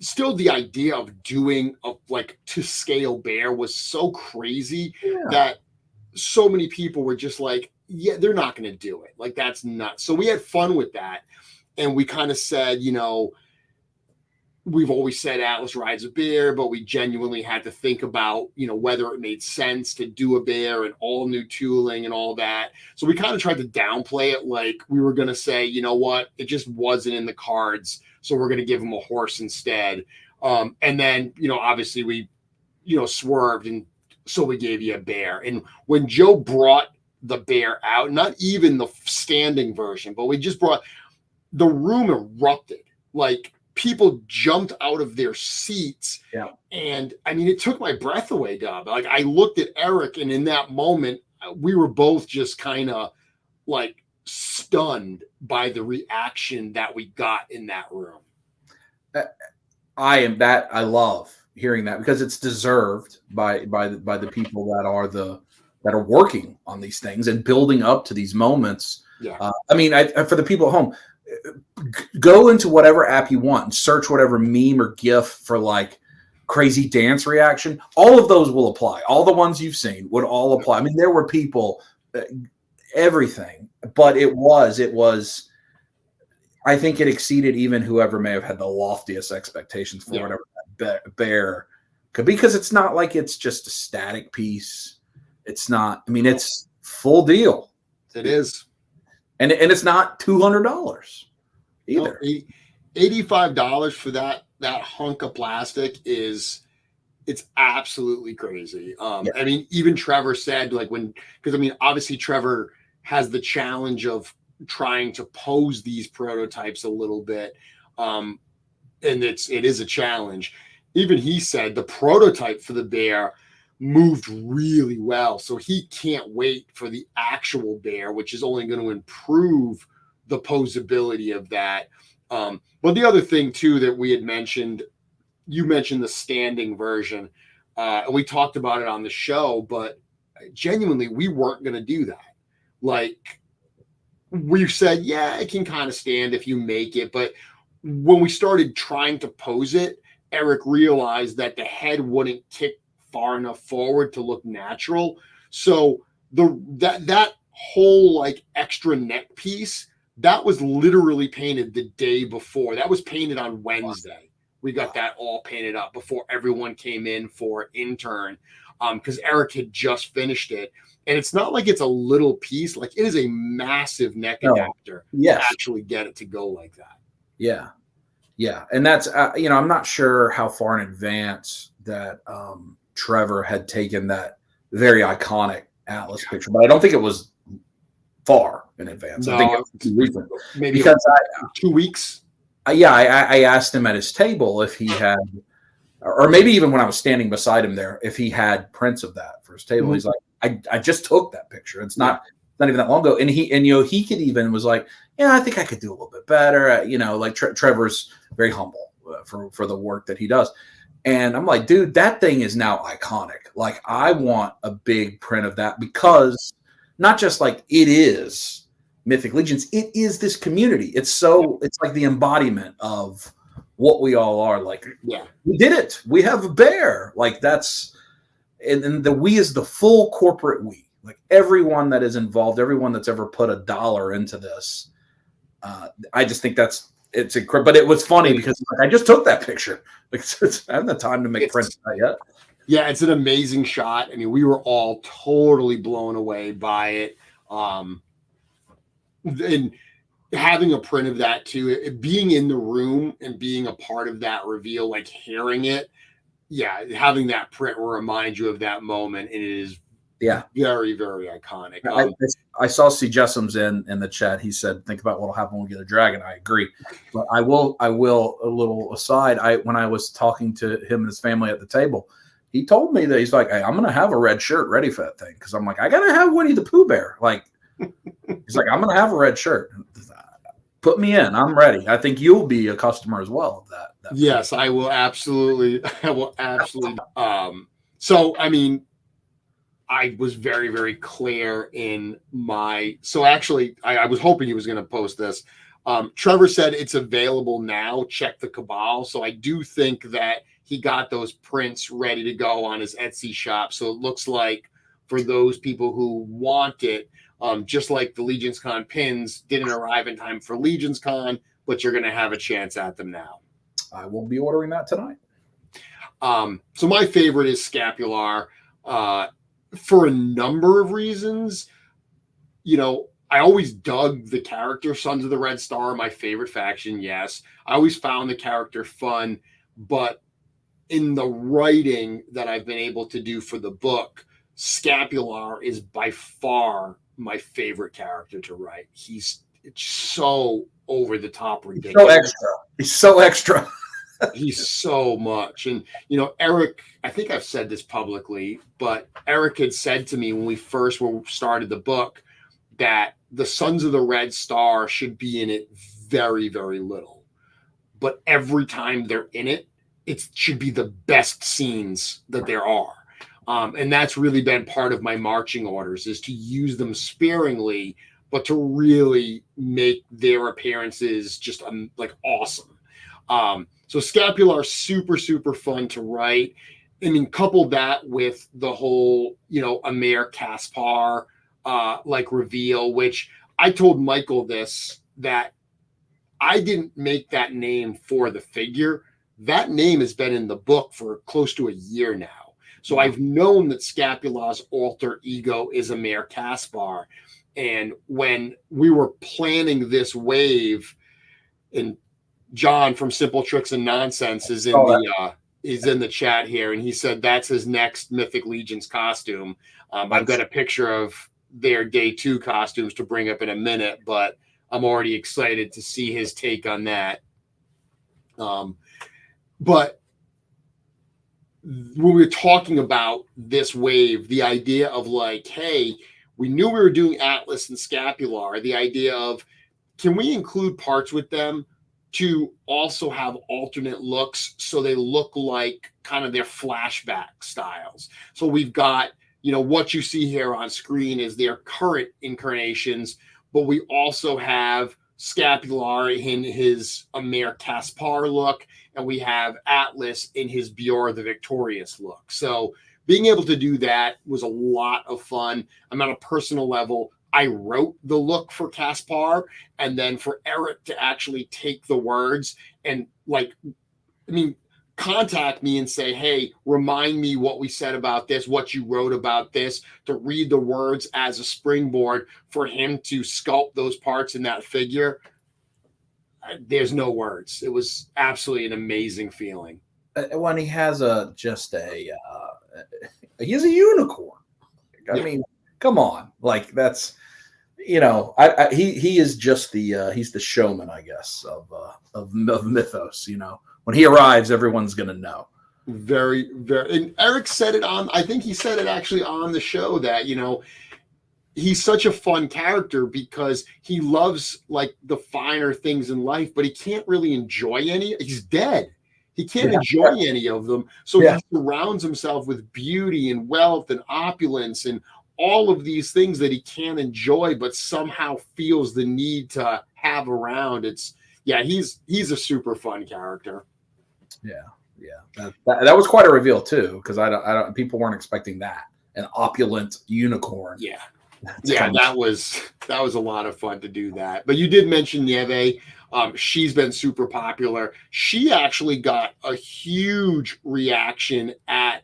still the idea of doing to scale bear was so crazy that so many people were just like, yeah, they're not going to do it. Like, that's nuts. So we had fun with that. And we kind of said, we've always said Atlas rides a bear, but we genuinely had to think about, whether it made sense to do a bear and all new tooling and all that. So we kind of tried to downplay it. Like, we were going to say, you know what, it just wasn't in the cards. So we're going to give him a horse instead. And then, obviously we, swerved. And so we gave you a bear. And when Joe brought the bear out, not even the standing version, but we just brought, the room erupted. Like, people jumped out of their seats. Yeah. And I mean, it took my breath away, Dub. Like, I looked at Eric, and in that moment, we were both just kind of like stunned by the reaction that we got in that room. I love hearing that because it's deserved by the people that are working on these things and building up to these moments. Yeah. For the people at home, go into whatever app you want and search whatever meme or GIF for like crazy dance reaction. All of those will apply. All the ones you've seen would all apply. I mean, there were people, everything, but it was. I think it exceeded even whoever may have had the loftiest expectations for whatever that bear could be, because it's not like it's just a static piece. It's not. I mean, it's full deal. It is. And it's not $200 either. No, $85 for that hunk of plastic it's absolutely crazy. I mean, even Trevor said, like, obviously Trevor has the challenge of trying to pose these prototypes a little bit. And it is a challenge. Even he said the prototype for the bear moved really well. So he can't wait for the actual bear, which is only going to improve the posability of that. But the other thing too, that we had mentioned, you mentioned the standing version, and we talked about it on the show, but genuinely, we weren't going to do that. Like, we said, yeah, it can kind of stand if you make it. But when we started trying to pose it, Eric realized that the head wouldn't kick far enough forward to look natural. So that whole like extra neck piece, that was literally painted the day before. That was painted on Wednesday. We got that all painted up before everyone came in for Intern, because Eric had just finished it. And it's not like it's a little piece. Like, it is a massive neck adapter to actually get it to go like that. Yeah. Yeah. And that's, I'm not sure how far in advance that Trevor had taken that very iconic Atlas picture, but I don't think it was far in advance. No, I think it was recent. Maybe because 2 weeks. I asked him at his table if he had, or maybe even when I was standing beside him there, if he had prints of that for his table. Mm-hmm. He's like, I just took that picture. It's not even that long ago. And he could even was like, yeah, I think I could do a little bit better. Like Trevor's very humble for the work that he does. And I'm like, dude, that thing is now iconic. Like, I want a big print of that, because not just like it is Mythic Legions, it is this community. It's like the embodiment of what we all are. Like, we did it. We have a bear. Like, that's, and the we is the full corporate we. Like everyone that is involved, everyone that's ever put $1 into this, I just think it's incredible. But it was funny because like, I just took that picture. Like I haven't the time to make prints yet. Yeah, it's an amazing shot. I mean, we were all totally blown away by it. And having a print of that too, being in the room and being a part of that reveal, like hearing it, yeah, having that print will remind you of that moment. And it is very, very iconic. I saw C. Jessum's in the chat. He said, think about what will happen when we get a dragon. I agree. But I will a little aside. When I was talking to him and his family at the table, he told me that he's like, hey, I'm going to have a red shirt ready for that thing. Because I'm like, I got to have Winnie the Pooh Bear. Like, he's like, I'm going to have a red shirt. Put me in. I'm ready. I think you'll be a customer as well of that. Yes, I will absolutely. I will absolutely. So, I mean, I was very, very clear in my. So actually, I was hoping he was going to post this. Trevor said it's available now. Check the Cabal. So I do think that he got those prints ready to go on his Etsy shop. So it looks like for those people who want it, just like the LegionsCon pins didn't arrive in time for LegionsCon, but you're going to have a chance at them now. I will be ordering that tonight. So my favorite is Scapular for a number of reasons. You know, I always dug the character Sons of the Red Star, my favorite faction. Yes, I always found the character fun, but in the writing that I've been able to do for the book, Scapular is by far my favorite character to write. It's so over the top ridiculous. He's so extra. He's so much. And, you know, Eric, I think I've said this publicly, but Eric had said to me when we first started the book that the Sons of the Red Star should be in it very, very little. But every time they're in it, it should be the best scenes that there are. And that's really been part of my marching orders, is to use them sparingly, but to really make their appearances just like awesome. So Scapular, super, super fun to write. I mean, couple that with the whole, you know, Amir Kaspar like reveal, which I told Michael this, that I didn't make that name for the figure. That name has been in the book for close to a year now. So I've known that Scapular's alter ego is Amir Kaspar. And when we were planning this wave, and John from Simple Tricks and Nonsense is in the chat here, and he said that's his next Mythic Legions costume. I've got a picture of their day 2 costumes to bring up in a minute, but I'm already excited to see his take on that. But when we were talking about this wave, the idea of like, hey, we knew we were doing Atlas and Scapular, the idea of, can we include parts with them to also have alternate looks so they look like kind of their flashback styles? So we've got, you know, what you see here on screen is their current incarnations, but we also have Scapular in his Amir Kaspar look, and we have Atlas in his Bjor the Victorious look. So being able to do that was a lot of fun. I'm on a personal level, I wrote the look for Kaspar, and then for Eric to actually take the words and, like, I mean, contact me and say, hey, remind me what we said about this, what you wrote about this, to read the words as a springboard for him to sculpt those parts in that figure. There's no words. It was absolutely an amazing feeling. When he has he's a unicorn. I mean, come on. Like, that's, you know, he is just he's the showman, I guess, of Mythos. You know, when he arrives, everyone's going to know. Very, very. And Eric said it I think he said it actually on the show that, you know, he's such a fun character because he loves like the finer things in life, but he can't really enjoy any. He's dead. He can't enjoy any of them. So he surrounds himself with beauty and wealth and opulence and all of these things that he can't enjoy, but somehow feels the need to have around. He's a super fun character. Yeah. That was quite a reveal too, because I don't people weren't expecting that an opulent unicorn. Yeah. It's Yeah, kind of, that was a lot of fun to do that. But you did mention Nieve. She's been super popular. She actually got a huge reaction at,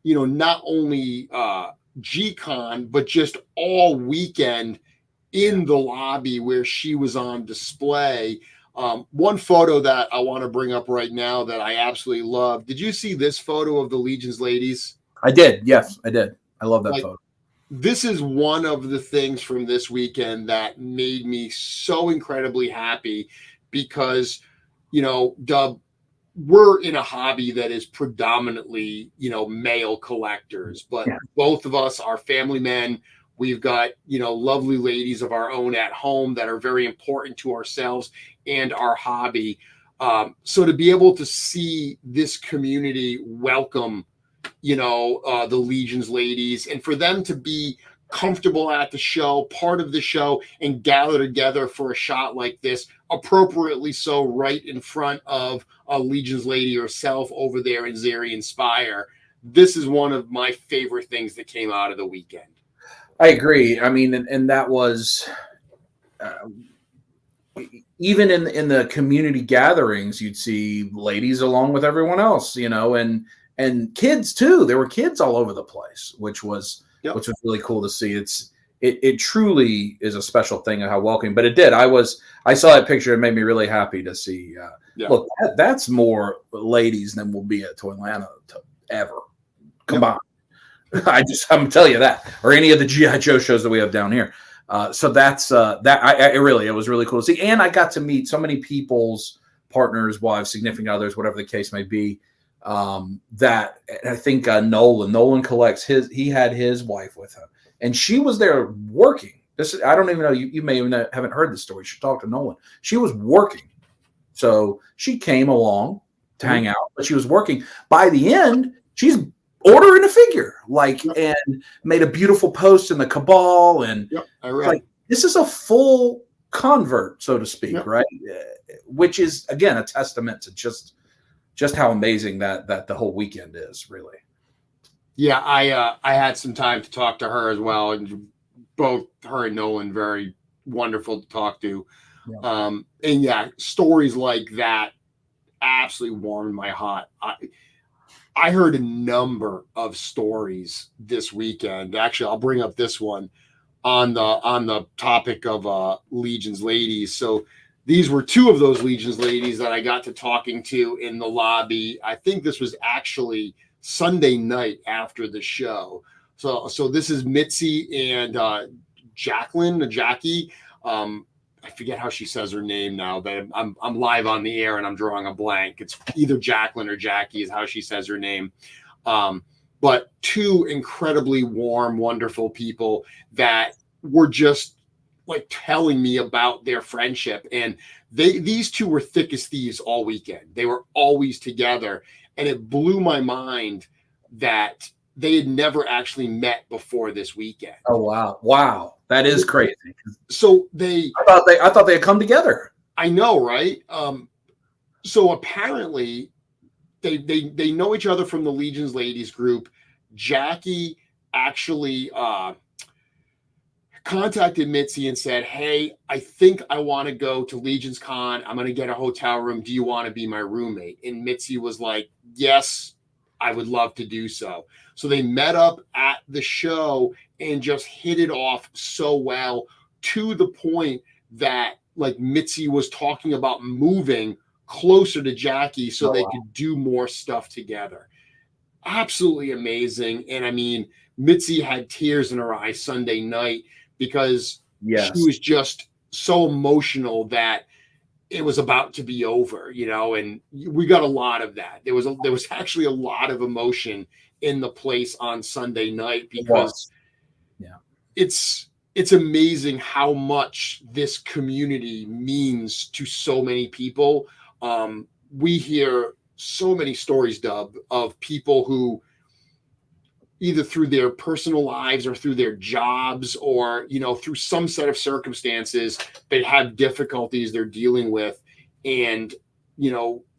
not only Gcon, but just all weekend in the lobby where she was on display. One photo that I want to bring up right now that I absolutely love. Did you see this photo of the Legion's ladies? I did. Yes, I did. I love that Like, photo. this is one of the things from this weekend that made me so incredibly happy because, Dub, we're in a hobby that is predominantly, male collectors, but both of us are family men. We've got, lovely ladies of our own at home that are very important to ourselves and our hobby. So to be able to see this community welcome, the Legion's ladies, and for them to be comfortable at the show, part of the show, and gather together for a shot like this, appropriately so, right in front of a Legion's lady herself over there in Zarian Spire. This is one of my favorite things that came out of the weekend. I agree. I mean, and that was even in the community gatherings, you'd see ladies along with everyone else, and kids too. There were kids all over the place, which was really cool to see. It truly is a special thing and how welcoming. But it did. I saw that picture. It made me really happy to see. Look, that's more ladies than will be at Toylanta ever combined. I'm telling you that, or any of the GI Joe shows that we have down here. So that's it was really cool to see, and I got to meet so many people's partners, wives, significant others, whatever the case may be. That I think Nolan collects he had his wife with him, and she was there working. I don't even know, you may even haven't heard the story. You should talk to Nolan. She was working, so she came along to hang out, but she was working. By the end, she's ordering a figure, and made a beautiful post in the Cabal, and this is a full convert, so to speak, right? Which is again a testament to just how amazing that the whole weekend is, really. Yeah, I had some time to talk to her as well, and both her and Nolan very wonderful to talk to. And stories like that absolutely warmed my heart. I heard a number of stories this weekend. Actually, I'll bring up this one on the topic of Legion's ladies. So these were two of those Legion's ladies that I got to talking to in the lobby. I think this was actually Sunday night after the show. So this is Mitzi and Jackie. I forget how she says her name now, but I'm live on the air and I'm drawing a blank. It's either Jacqueline or Jackie is how she says her name. But two incredibly warm, wonderful people that were just telling me about their friendship. And these two were thick as thieves all weekend. They were always together. And it blew my mind that they had never actually met before this weekend. Oh, wow. That is crazy. So I thought they had come together. I know, right? So apparently they know each other from the Legion's ladies group. Jackie actually contacted Mitzi and said, "Hey, I think I want to go to LegionsCon. I'm going to get a hotel room. Do you want to be my roommate?" And Mitzi was like, "Yes, I would love to do so." So they met up at the show and just hit it off so well, to the point that Mitzi was talking about moving closer to Jackie so they could do more stuff together. Absolutely amazing. And I mean, Mitzi had tears in her eyes Sunday night because she was just so emotional that it was about to be over, and we got a lot of that. There was actually a lot of emotion in the place on Sunday night because it's amazing how much this community means to so many people. We hear so many stories, Dub, of people who either through their personal lives or through their jobs or, through some set of circumstances, they have difficulties they're dealing with. And,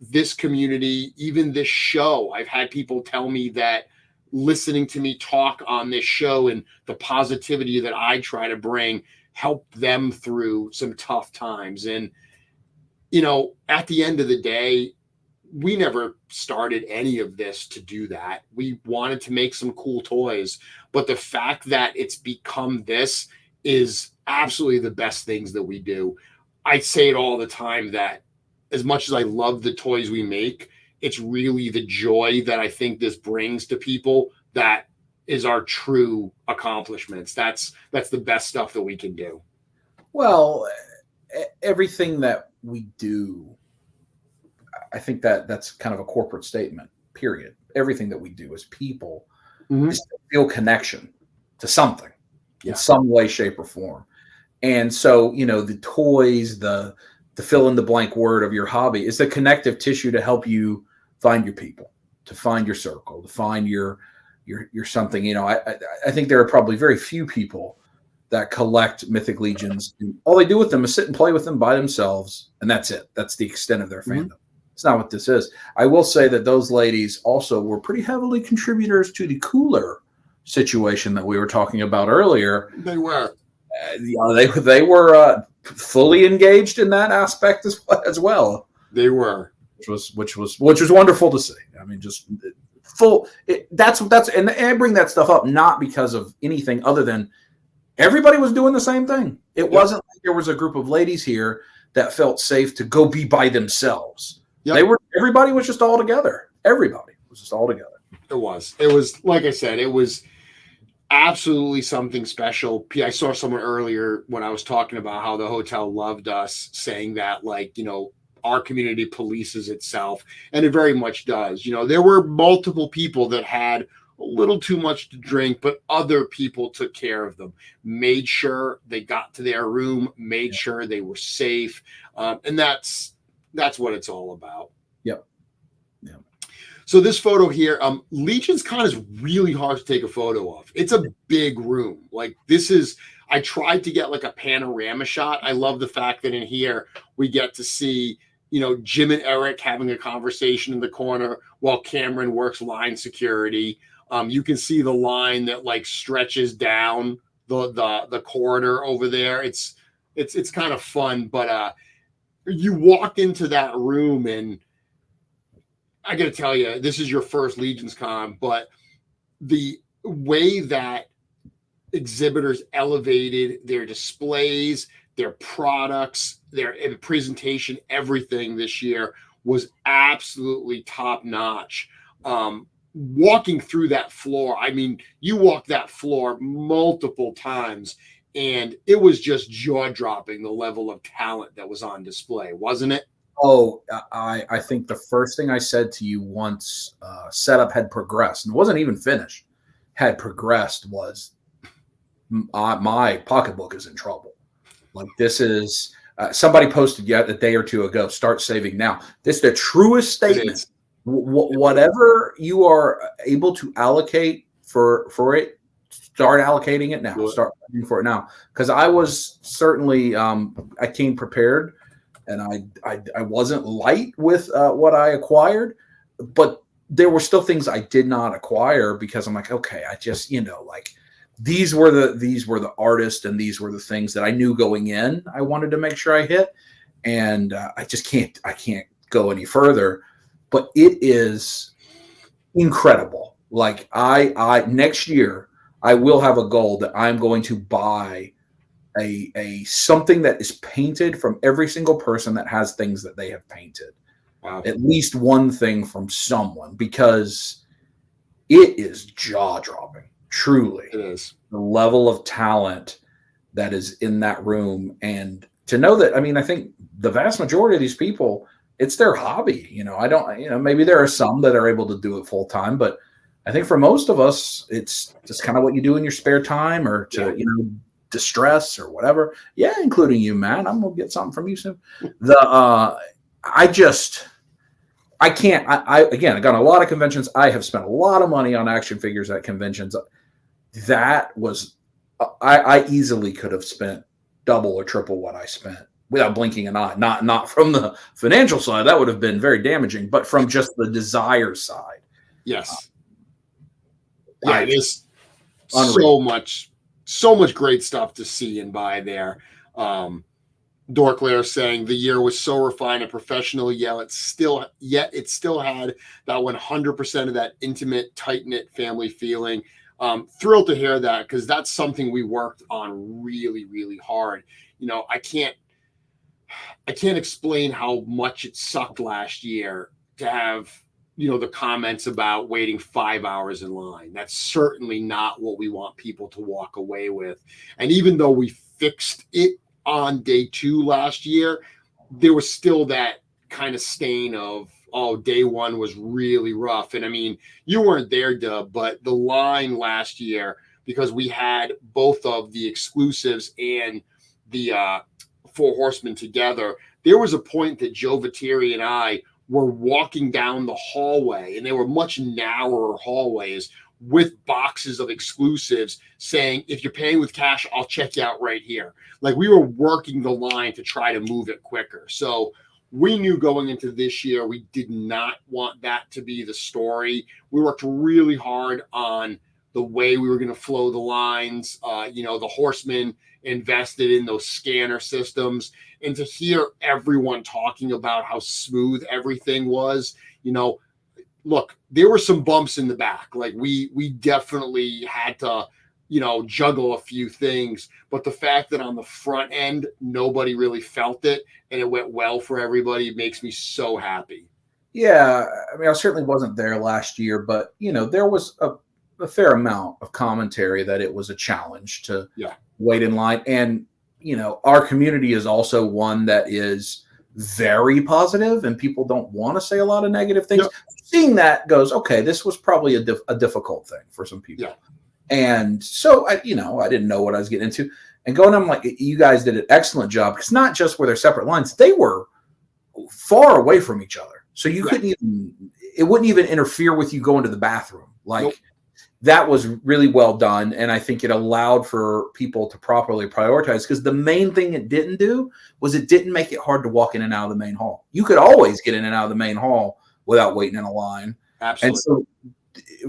this community, even this show, I've had people tell me that listening to me talk on this show and the positivity that I try to bring help them through some tough times. And, you know, at the end of the day, we never started any of this to do that. We wanted to make some cool toys, but the fact that it's become this is absolutely the best things that we do. I say it all the time that as much as I love the toys we make, it's really the joy that I think this brings to people that is our true accomplishments. That's the best stuff that we can do. Well, everything that we do, I think that's kind of a corporate statement, period. Everything that we do as people is to feel connection to something in some way, shape, or form. And so, you know, the toys, the fill in the blank word of your hobby is the connective tissue to help you find your people, to find your circle, to find your something. You know, I think there are probably very few people that collect Mythic Legions. All they do with them is sit and play with them by themselves, and that's it. That's the extent of their fandom. It's not what this is. I will say that those ladies also were pretty heavily contributors to the cooler situation that we were talking about earlier. They were. They were fully engaged in that aspect as well. They were, which was wonderful to see. I mean, just full. That's and I bring that stuff up not because of anything other than everybody was doing the same thing. It wasn't like there was a group of ladies here that felt safe to go be by themselves. Everybody was just all together. Everybody was just all together. It was like I said, it was absolutely something special. I saw someone earlier when I was talking about how the hotel loved us, saying that, like, you know, our community polices itself, and it very much does. You know, there were multiple people that had a little too much to drink, but other people took care of them, made sure they got to their room, made sure they were safe. And that's what it's all about. Yep. So this photo here, LegionsCon is really hard to take a photo of. It's a big room. Like, I tried to get like a panorama shot. I love the fact that in here we get to see, you know, Jim and Eric having a conversation in the corner while Cameron works line security. You can see the line that like stretches down the corridor over there. It's kind of fun, but you walk into that room and I got to tell you, this is your first LegionsCon, but the way that exhibitors elevated their displays, their products, their presentation, everything this year was absolutely top notch. Walking through that floor, I mean, you walk that floor multiple times, and it was just jaw-dropping, the level of talent that was on display, wasn't it? Oh, I think the first thing I said to you once setup had progressed, and it wasn't even finished, had progressed, was my pocketbook is in trouble. Like, this is somebody posted yet a day or two ago, start saving now. This is the truest statement. Whatever you are able to allocate for it, start allocating it now. Start looking for it now. Because I was certainly I came prepared, and I wasn't light with what I acquired, but there were still things I did not acquire because I'm like, okay, I just, you know, like these were the artists and these were the things that I knew going in I wanted to make sure I hit, and I can't go any further. But it is incredible. Like I next year I will have a goal that I'm going to buy a something that is painted from every single person that has things that they have painted. Wow. At least one thing from someone, because it is jaw-dropping. Truly, it is. The level of talent that is in that room, and to know that, I mean, I think the vast majority of these people, it's their hobby. You know, I don't, you know, maybe there are some that are able to do it full time, but I think for most of us, it's just kind of what you do in your spare time or to, you know, distress or whatever. Yeah, including you, man. I'm gonna get something from you soon. I can't. Again, I got a lot of conventions. I have spent a lot of money on action figures at conventions. That was, I easily could have spent double or triple what I spent without blinking an eye. Not from the financial side, that would have been very damaging, but from just the desire side. Yes. Yeah, there's so much great stuff to see and buy there. Dorklair saying the year was so refined and professional, yet it still had that 100% of that intimate, tight-knit family feeling. Thrilled to hear that, because that's something we worked on really, really hard. I can't explain how much it sucked last year to have, the comments about waiting 5 hours in line. That's certainly not what we want people to walk away with. And even though we fixed it on day 2 last year, there was still that kind of stain of, oh, day 1 was really rough. And I mean, you weren't there, Dub, but the line last year, because we had both of the exclusives and the Four Horsemen together, there was a point that Joe Viteri and I were walking down the hallway, and they were much narrower hallways with boxes of exclusives saying, if you're paying with cash, I'll check you out right here. Like, we were working the line to try to move it quicker. So we knew going into this year, we did not want that to be the story. We worked really hard on the way we were going to flow the lines. The Horsemen invested in those scanner systems, and to hear everyone talking about how smooth everything was, look, there were some bumps in the back. Like, we definitely had to, juggle a few things, but the fact that on the front end, nobody really felt it and it went well for everybody makes me so happy. Yeah. I mean, I certainly wasn't there last year, but there was a fair amount of commentary that it was a challenge to wait in line. And, our community is also one that is very positive, and people don't want to say a lot of negative things. Yep. Seeing that goes, okay, this was probably a difficult thing for some people. Yeah. And so I didn't know what I was getting into, and I'm like, you guys did an excellent job. Because not just were there separate lines, they were far away from each other. So you couldn't it wouldn't even interfere with you going to the bathroom. Like, nope. That was really well done. And I think it allowed for people to properly prioritize, because the main thing it didn't do was it didn't make it hard to walk in and out of the main hall. You could always get in and out of the main hall without waiting in a line. Absolutely. And so,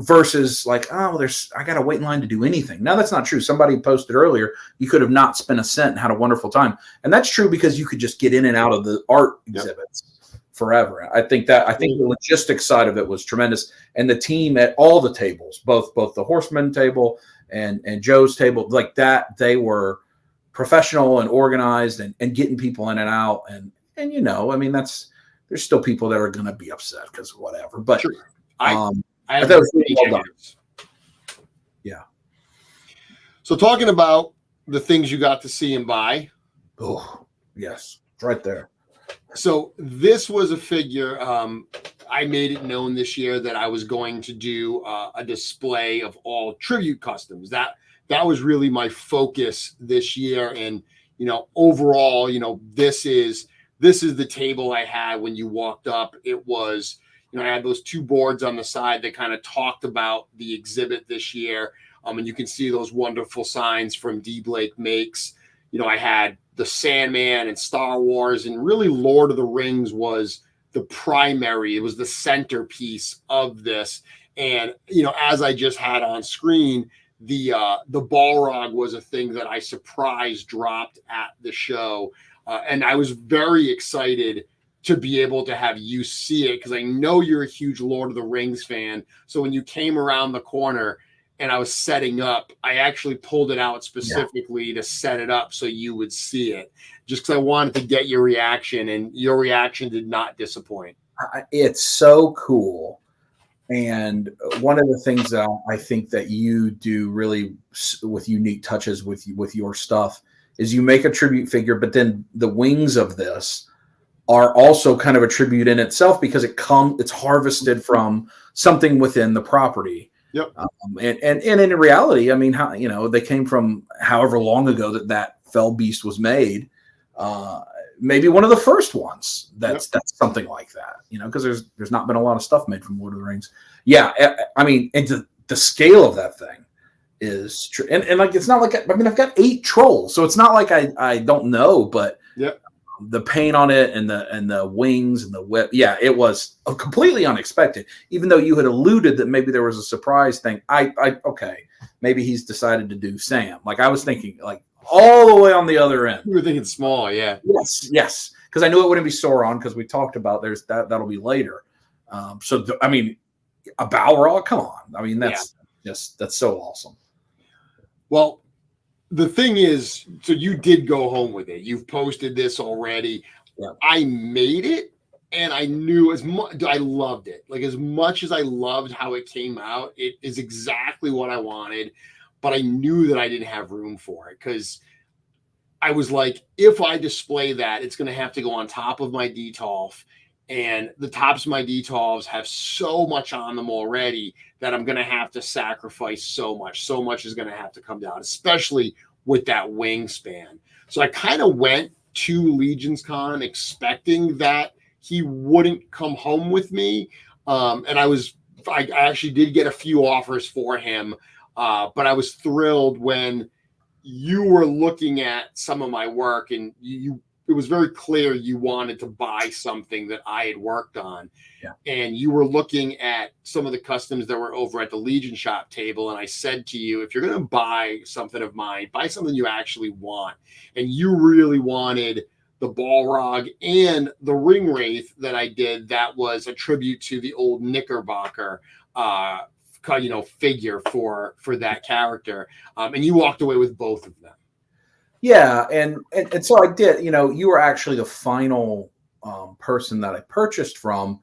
versus like, oh, I got to wait in line to do anything. Now, that's not true. Somebody posted earlier, you could have not spent a cent and had a wonderful time. And that's true, because you could just get in and out of the art exhibits forever. I think the logistics side of it was tremendous. And the team at all the tables, both the Horseman table and Joe's table, like that, they were professional and organized and getting people in and out. And I mean, there's still people that are going to be upset because whatever, but sure. I thought it was really well done. Yeah. So talking about the things you got to see and buy. Oh, yes. It's right there. So this was a figure. I made it known this year that I was going to do a display of all tribute customs. That was really my focus this year. And, overall, this is the table I had when you walked up. It was, I had those 2 boards on the side that kind of talked about the exhibit this year. And you can see those wonderful signs from D. Blake Makes. I had the Sandman and Star Wars, and really Lord of the Rings was the primary. It was the centerpiece of this. And, as I just had on screen, the Balrog was a thing that I surprise dropped at the show. And I was very excited to be able to have you see it, because I know you're a huge Lord of the Rings fan. So when you came around the corner and I was setting up, I actually pulled it out specifically to set it up so you would see it, just because I wanted to get your reaction, and your reaction did not disappoint. It's so cool. And one of the things that I think that you do really with unique touches with your stuff is you make a tribute figure, but then the wings of this are also kind of a tribute in itself, because it's harvested from something within the property. Yep. And in reality, I mean, they came from however long ago that Fell Beast was made. Maybe one of the first ones that's something like that, because there's not been a lot of stuff made from Lord of the Rings. Yeah. I mean, and the scale of that thing is and like, it's not like, I've got 8 trolls, so it's not like I don't know, but The paint on it and the wings and the whip. Yeah, it was completely unexpected. Even though you had alluded that maybe there was a surprise thing. Okay, maybe he's decided to do Sam. Like I was thinking, like all the way on the other end. You were thinking small, yeah. Yes, because I knew it wouldn't be Sauron because we talked about that'll be later. I mean, a Balrog, come on. I mean, that's so awesome. Well, the thing is, so you did go home with it. You've posted this already. Yeah. I made it, and I knew as much. I loved it. Like as much as I loved how it came out, it is exactly what I wanted. But I knew that I didn't have room for it because I was like, if I display that, it's going to have to go on top of my Detolf. And the tops of my Detolfs have so much on them already that I'm going to have to sacrifice so much. So much is going to have to come down, especially with that wingspan. So I kind of went to LegionsCon expecting that he wouldn't come home with me. And I actually did get a few offers for him. But I was thrilled when you were looking at some of my work and it was very clear you wanted to buy something that I had worked on. Yeah. And you were looking at some of the customs that were over at the Legion shop table. And I said to you, if you're going to buy something of mine, buy something you actually want. And you really wanted the Balrog and the Ring Wraith that I did. That was a tribute to the old Knickerbocker, figure for that character. And you walked away with both of them. Yeah, and so I did. You were actually the final person that I purchased from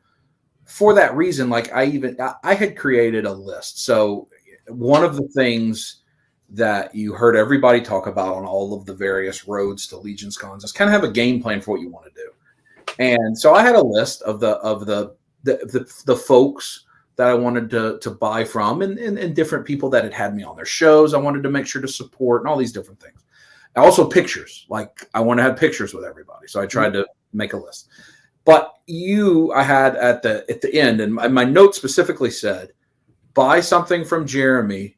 for that reason. Like I had created a list. So one of the things that you heard everybody talk about on all of the various roads to LegionsCons is kind of have a game plan for what you want to do. And so I had a list of the folks that I wanted to buy from and different people that had me on their shows. I wanted to make sure to support and all these different things. Also pictures, like I want to have pictures with everybody. So I tried to make a list. But I had at the end, and my note specifically said, buy something from Jeremy.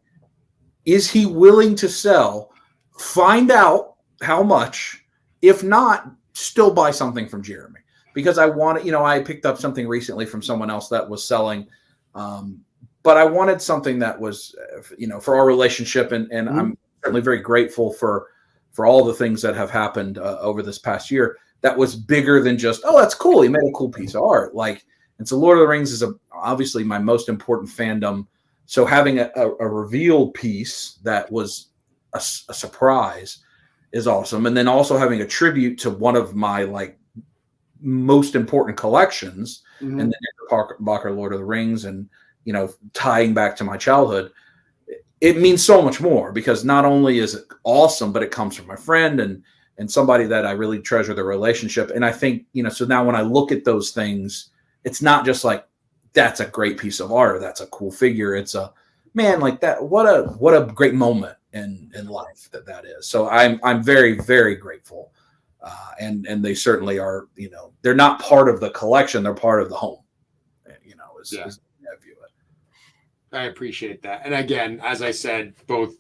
Is he willing to sell? Find out how much. If not, still buy something from Jeremy. Because I wanted, I picked up something recently from someone else that was selling. But I wanted something that was, for our relationship. And I'm certainly very grateful for all the things that have happened over this past year that was bigger than just, oh, that's cool. He made a cool piece of art. And so Lord of the Rings is obviously my most important fandom. So having a reveal piece that was a surprise is awesome. And then also having a tribute to one of my most important collections and the Knickerbocker Lord of the Rings and, tying back to my childhood. It means so much more because not only is it awesome, but it comes from my friend and somebody that I really treasure the relationship. And I think, so now when I look at those things, it's not just like, that's a great piece of art. Or that's a cool figure. It's a man like that. What a great moment in life that is. So I'm very, very grateful. And they certainly are, they're not part of the collection. They're part of the home, is I view it. I appreciate that. And again, as I said, both,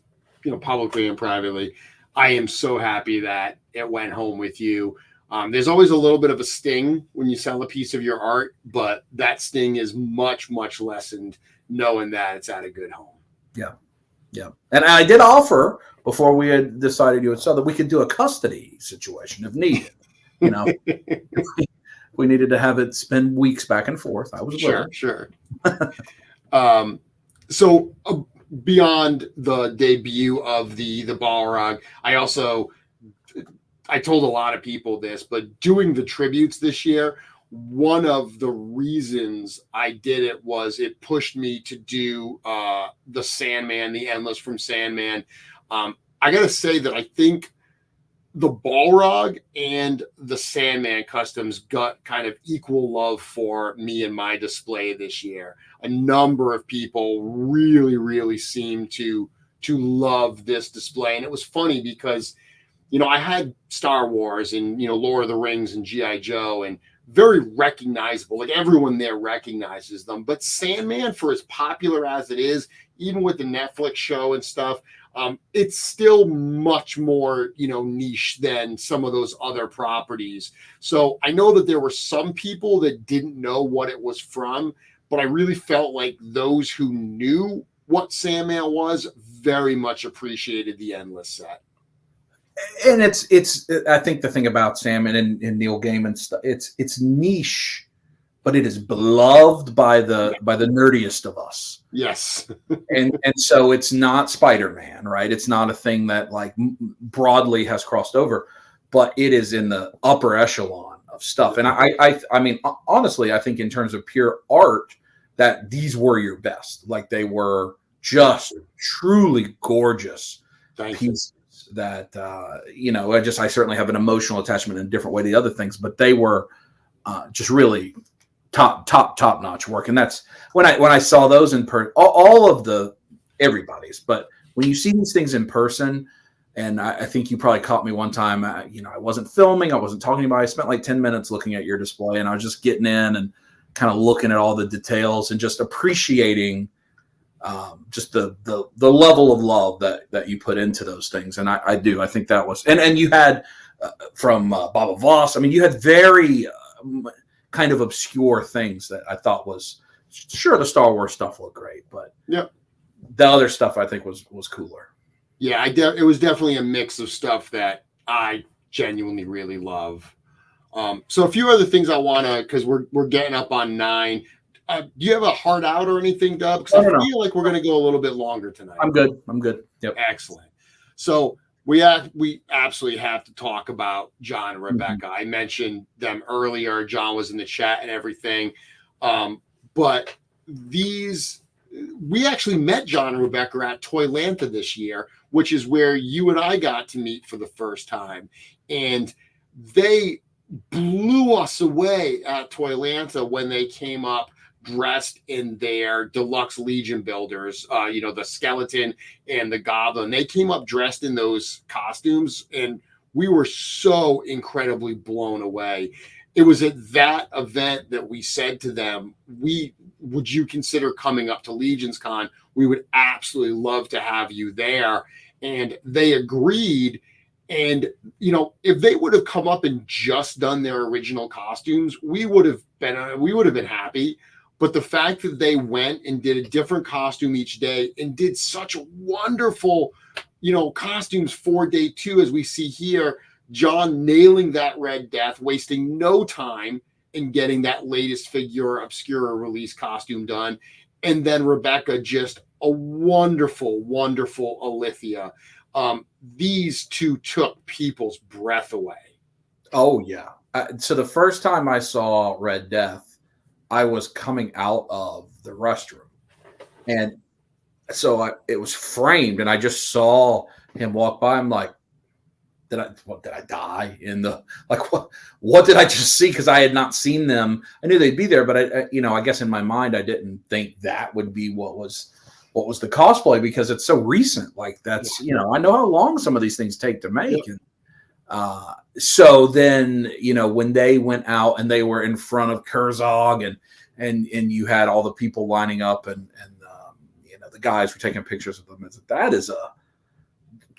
publicly and privately, I am so happy that it went home with you. There's always a little bit of a sting when you sell a piece of your art, but that sting is much, much lessened knowing that it's at a good home. Yeah. Yeah. And I did offer before we had decided you would sell that we could do a custody situation if needed. If we needed to have it spend weeks back and forth. I was willing. Sure. So beyond the debut of the Balrog, I told a lot of people this, but doing the tributes this year, one of the reasons I did it was it pushed me to do the Sandman, the Endless from Sandman. I got to say that I think the Balrog and the Sandman customs got kind of equal love for me and my display this year. A number of people really, really seemed to love this display. And it was funny because, I had Star Wars and, Lord of the Rings and G.I. Joe, and very recognizable. Like everyone there recognizes them. But Sandman, for as popular as it is, even with the Netflix show and stuff, it's still much more, niche than some of those other properties. So I know that there were some people that didn't know what it was from, but I really felt like those who knew what Sandman was very much appreciated the Endless set. And it's I think the thing about Sandman and Neil Gaiman stuff, it's niche, but it is beloved by the nerdiest of us. Yes. and so it's not Spider-Man, right? It's not a thing that like broadly has crossed over, but it is in the upper echelon of stuff. And I mean, honestly, I think in terms of pure art, that these were your best. Like they were just truly gorgeous pieces that, I certainly have an emotional attachment in a different way to the other things, but they were just really top notch work. And that's when I saw those in person, all of everybody's, but when you see these things in person, and I think you probably caught me one time, I wasn't filming, I wasn't talking to anybody. I spent like 10 minutes looking at your display, and I was just getting in and kind of looking at all the details and just appreciating just the level of love that you put into those things. And I think that was, and you had from Baba Voss, I mean, you had very kind of obscure things that I thought was, sure, the Star Wars stuff looked great, but the other stuff I think was cooler. Yeah, it was definitely a mix of stuff that I genuinely really love. So a few other things I want to, because we're getting up on 9. Do you have a heart out or anything, Dub? Because I feel like we're going to go a little bit longer tonight. I'm good. Yep. Excellent. So we absolutely have to talk about John and Rebecca. Mm-hmm. I mentioned them earlier. John was in the chat and everything. But we actually met John and Rebecca at Toylanta this year, which is where you and I got to meet for the first time. And they blew us away at Toylanta when they came up dressed in their deluxe Legion builders, the skeleton and the goblin. They came up dressed in those costumes, and we were so incredibly blown away. It was at that event that we said to them, would you consider coming up to LegionsCon? We would absolutely love to have you there. And they agreed. And, if they would have come up and just done their original costumes, we would have been happy. But the fact that they went and did a different costume each day and did such wonderful, costumes for day 2, as we see here, John nailing that Red Death, wasting no time in getting that latest Figura Obscura release costume done. And then Rebecca, just a wonderful, wonderful Alithia. These two took people's breath away. Oh, yeah. So the first time I saw Red Death, I was coming out of the restroom. And so it was framed, and I just saw him walk by. I'm like, did I die in the, like, what did I just see? Because I had not seen them. I knew they'd be there, but I guess in my mind, I didn't think that would be what was the cosplay, because it's so recent. Like that's, I know how long some of these things take to make. Yeah. And so then, when they went out and they were in front of Kurzog and you had all the people lining up and the guys were taking pictures of them. That is a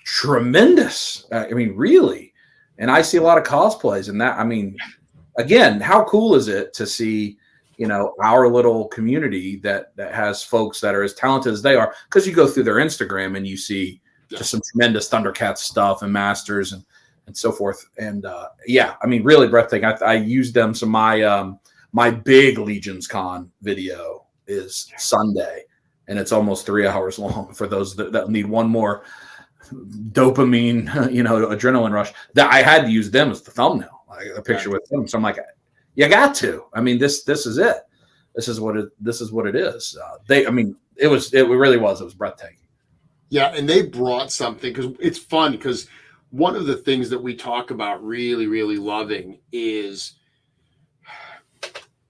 tremendous, really. And I see a lot of cosplays, and that, again, how cool is it to see, our little community that has folks that are as talented as they are, because you go through their Instagram and you see just some tremendous Thundercats stuff and Masters and so forth. And really breathtaking. I used them. So my big LegionsCon video is Sunday, and it's almost 3 hours long for those that need one more dopamine, adrenaline rush. That I had to use them as the thumbnail, like a picture with them. So I'm like, you got to. This is it. This is what it is. It really was. It was breathtaking. Yeah, and they brought something, because it's fun, because one of the things that we talk about really, really loving is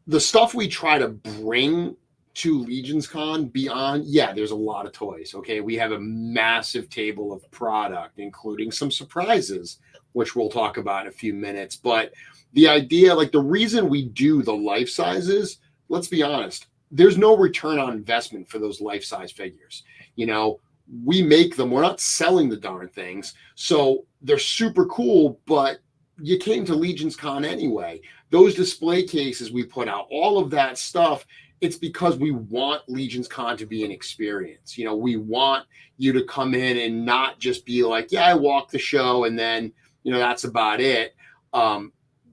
the stuff we try to bring to LegionsCon beyond. Yeah, there's a lot of toys. Okay, we have a massive table of product, including some surprises. which we'll talk about in a few minutes. But the idea, like the reason we do the life sizes, let's be honest, there's no return on investment for those life size figures. You know, we make them, we're not selling the darn things. So they're super cool, but you came to LegionsCon anyway. Those display cases we put out, all of that stuff, it's because we want LegionsCon to be an experience. You know, we want you to come in and not just be like, yeah, I walked the show and then, you know, that's about it.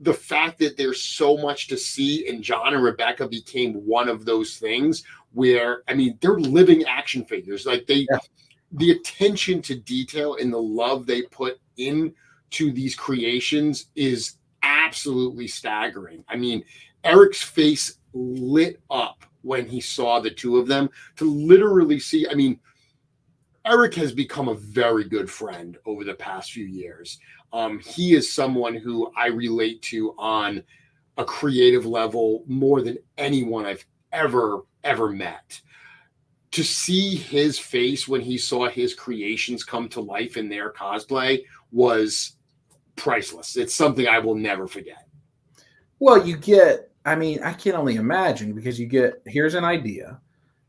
The fact that there's so much to see, and John and Rebecca became one of those things where, I mean, they're living action figures. Like the attention to detail and the love they put into these creations is absolutely staggering. I mean, Eric's face lit up when he saw the two of them, to literally see. I mean, Eric has become a very good friend over the past few years. He is someone who I relate to on a creative level more than anyone I've ever met. To see his face when he saw his creations come to life in their cosplay was priceless. It's something I will never forget. Well, you get, I mean, I can only imagine, because you get, here's an idea,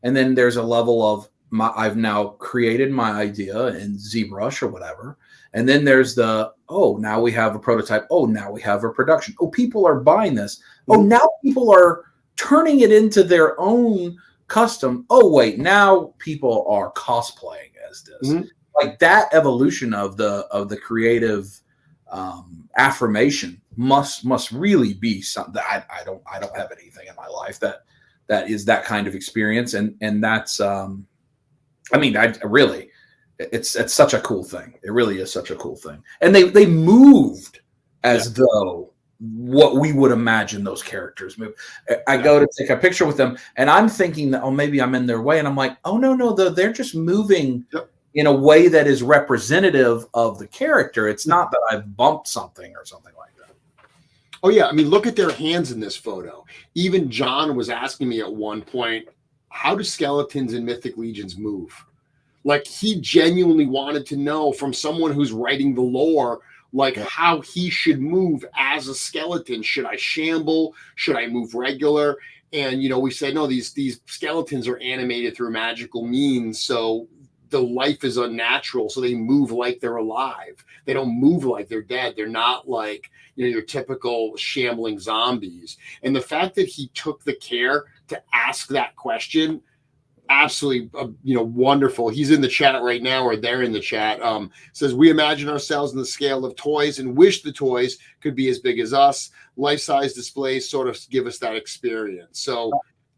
and then there's a level of, I've now created my idea in ZBrush or whatever. And then there's the, oh, now we have a prototype. Oh, now we have a production. Oh, people are buying this. Oh, now people are turning it into their own custom. Oh, wait, now people are cosplaying as this. Mm-hmm. Like that evolution of the creative affirmation must really be something that I don't have anything in my life that is that kind of experience. And that's, I mean, I really, it's such a cool thing. It really is such a cool thing. And they moved as though what we would imagine those characters move. I go to take a picture with them, and I'm thinking that, oh, maybe I'm in their way. And I'm like, oh, no, they're just moving in a way that is representative of the character. It's not that I've bumped something or something like that. Oh, yeah. I mean, look at their hands in this photo. Even John was asking me at one point, how do skeletons in Mythic Legions move? Like, he genuinely wanted to know from someone who's writing the lore, like how he should move as a skeleton. Should I shamble? Should I move regular? And, you know, we said, no, these skeletons are animated through magical means. So the life is unnatural. So they move like they're alive. They don't move like they're dead. They're not like, you know, your typical shambling zombies. And the fact that he took the care to ask that question, absolutely, you know, wonderful. He's in the chat right now, or they're in the chat. Says, we imagine ourselves in the scale of toys and wish the toys could be as big as us. Life-size displays sort of give us that experience. So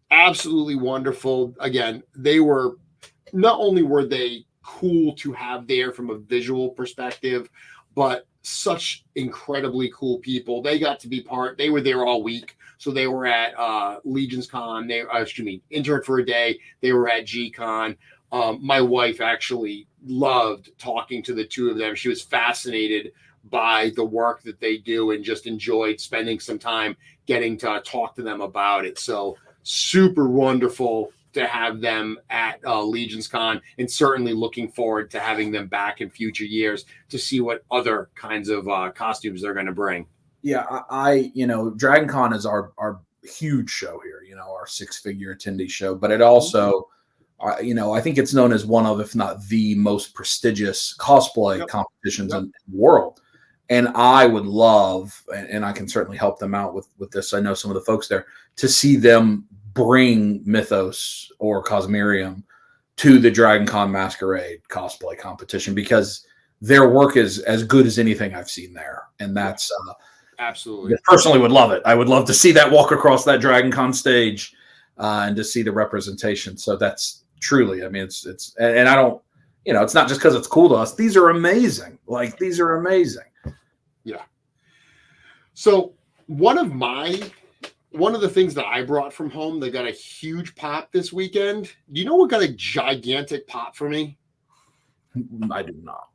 absolutely wonderful. Again, they were, not only were they cool to have there from a visual perspective, but such incredibly cool people. They got to be they were there all week. So they were at LegionsCon, Intern for a day. They were at Gcon. My wife actually loved talking to the two of them. She was fascinated by the work that they do and just enjoyed spending some time getting to talk to them about it. So super wonderful to have them at LegionsCon, and certainly looking forward to having them back in future years to see what other kinds of costumes they're going to bring. Yeah, I you know, DragonCon is our huge show here, you know, our 6-figure attendee show, but it also, you know, I think it's known as one of, if not the most prestigious cosplay competitions in the world. And I would love, and I can certainly help them out with this. I know some of the folks there, to see them bring Mythos or Cosmerium to the DragonCon Masquerade cosplay competition, because their work is as good as anything I've seen there. And that's absolutely, I personally would love it. I would love to see that walk across that DragonCon stage and to see the representation. So that's truly, I mean, it's, and I don't, you know, it's not just because it's cool to us. These are amazing. Like, these are amazing. Yeah. So one of the things that I brought from home that got a huge pop this weekend, do you know what got a gigantic pop for me? I do not.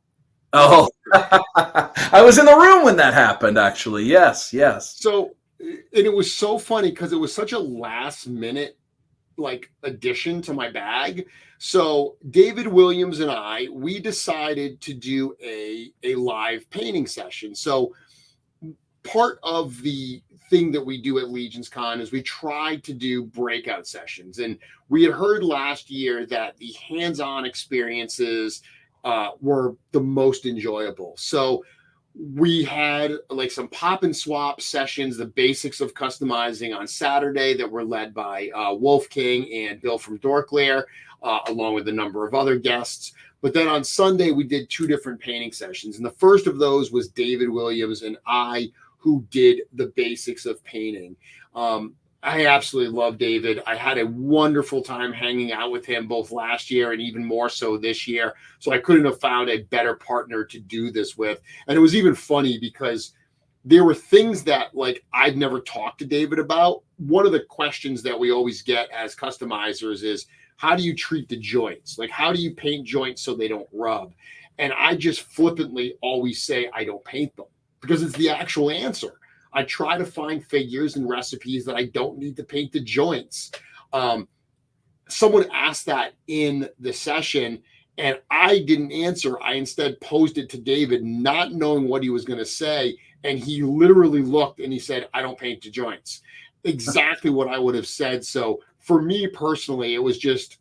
Oh, I was in the room when that happened, actually. Yes. So, and it was so funny because it was such a last minute like addition to my bag. So David Williams and we decided to do a live painting session. So part of the thing that we do at LegionsCon is we try to do breakout sessions. And we had heard last year that the hands-on experiences were the most enjoyable. So we had like some pop and swap sessions, the basics of customizing on Saturday that were led by Wolf King and Bill from Dorklair, along with a number of other guests. But then on Sunday, we did 2 different painting sessions. And the first of those was David Williams and who did the basics of painting. I absolutely love David. I had a wonderful time hanging out with him both last year and even more so this year. So I couldn't have found a better partner to do this with. And it was even funny because there were things that like I'd never talked to David about. One of the questions that we always get as customizers is, how do you treat the joints? Like, how do you paint joints so they don't rub? And I just flippantly always say, I don't paint them, because it's the actual answer. I try to find figures and recipes that I don't need to paint the joints. Someone asked that in the session and I didn't answer. I instead posed it to David, not knowing what he was going to say. And he literally looked and he said, I don't paint the joints. Exactly what I would have said. So for me personally, it was just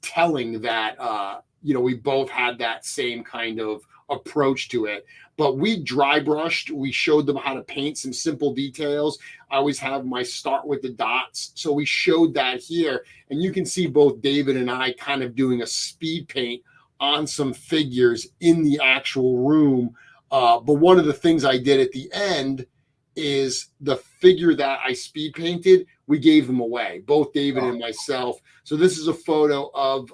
telling that, we both had that same kind of approach to it. But we dry brushed, we showed them how to paint some simple details. I always have my start with the dots. So we showed that here. And you can see both David and I kind of doing a speed paint on some figures in the actual room. But one of the things I did at the end is the figure that I speed painted, we gave them away, both David and myself. So this is a photo of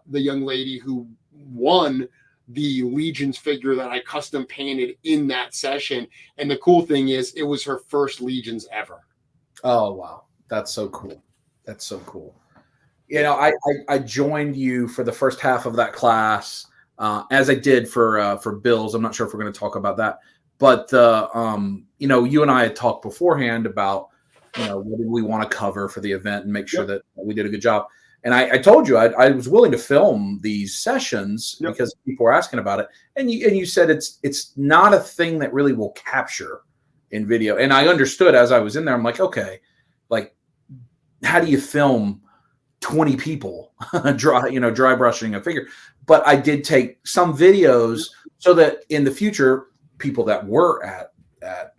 the young lady who won the Legions figure that I custom painted in that session. And the cool thing is it was her first Legions ever. Oh, wow. That's so cool. That's so cool. I joined you for the first half of that class, as I did for Bill's. I'm not sure if we're going to talk about that, but you and I had talked beforehand about, what did we want to cover for the event and make sure that we did a good job. And I told you I was willing to film these sessions because people were asking about it. And you said it's not a thing that really will capture in video. And I understood as I was in there. I'm like, okay, like how do you film 20 people dry brushing a figure? But I did take some videos so that in the future, people that were at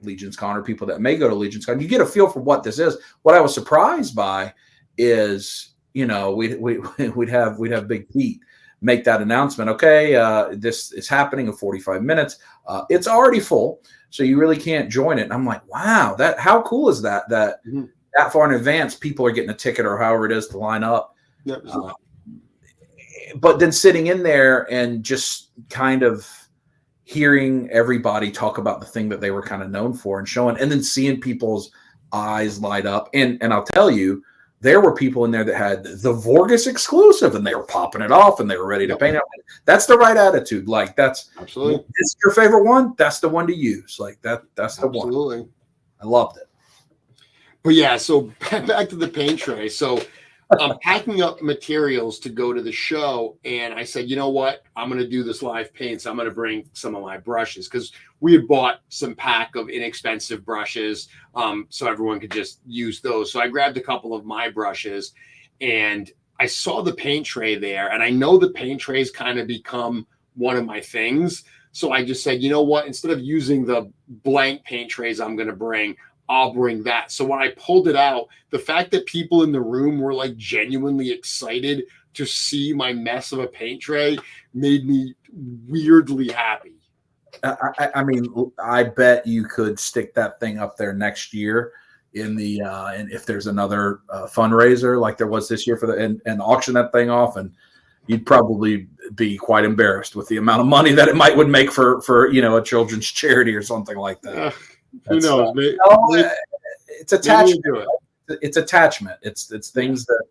LegionsCon or people that may go to LegionsCon, you get a feel for what this is. What I was surprised by is, we'd have Big Pete make that announcement. Okay, this is happening in 45 minutes. It's already full, so you really can't join it. And I'm like, wow, how cool is that? That far in advance, people are getting a ticket or however it is to line up. Yep. But then sitting in there and just kind of hearing everybody talk about the thing that they were kind of known for and showing, and then seeing people's eyes light up. And I'll tell you, there were people in there that had the Vorgus exclusive and they were popping it off and they were ready to paint it. That's the right attitude. Like that's absolutely, this is your favorite one. That's the one to use. Like that's the one. I loved it. But yeah, so back to the paint tray. So I'm packing up materials to go to the show. And I said, you know what? I'm going to do this live paint. So I'm going to bring some of my brushes because we had bought some pack of inexpensive brushes. So everyone could just use those. So I grabbed a couple of my brushes and I saw the paint tray there. And I know the paint trays kind of become one of my things. So I just said, you know what? Instead of using the blank paint trays I'm going to bring, I'll bring that. So when I pulled it out, the fact that people in the room were like genuinely excited to see my mess of a paint tray made me weirdly happy. I mean, I bet you could stick that thing up there next year in the and if there's another fundraiser like there was this year for the and auction that thing off, and you'd probably be quite embarrassed with the amount of money that it would make for a children's charity or something like that. Who knows? It's attachment. It's attachment. It's things that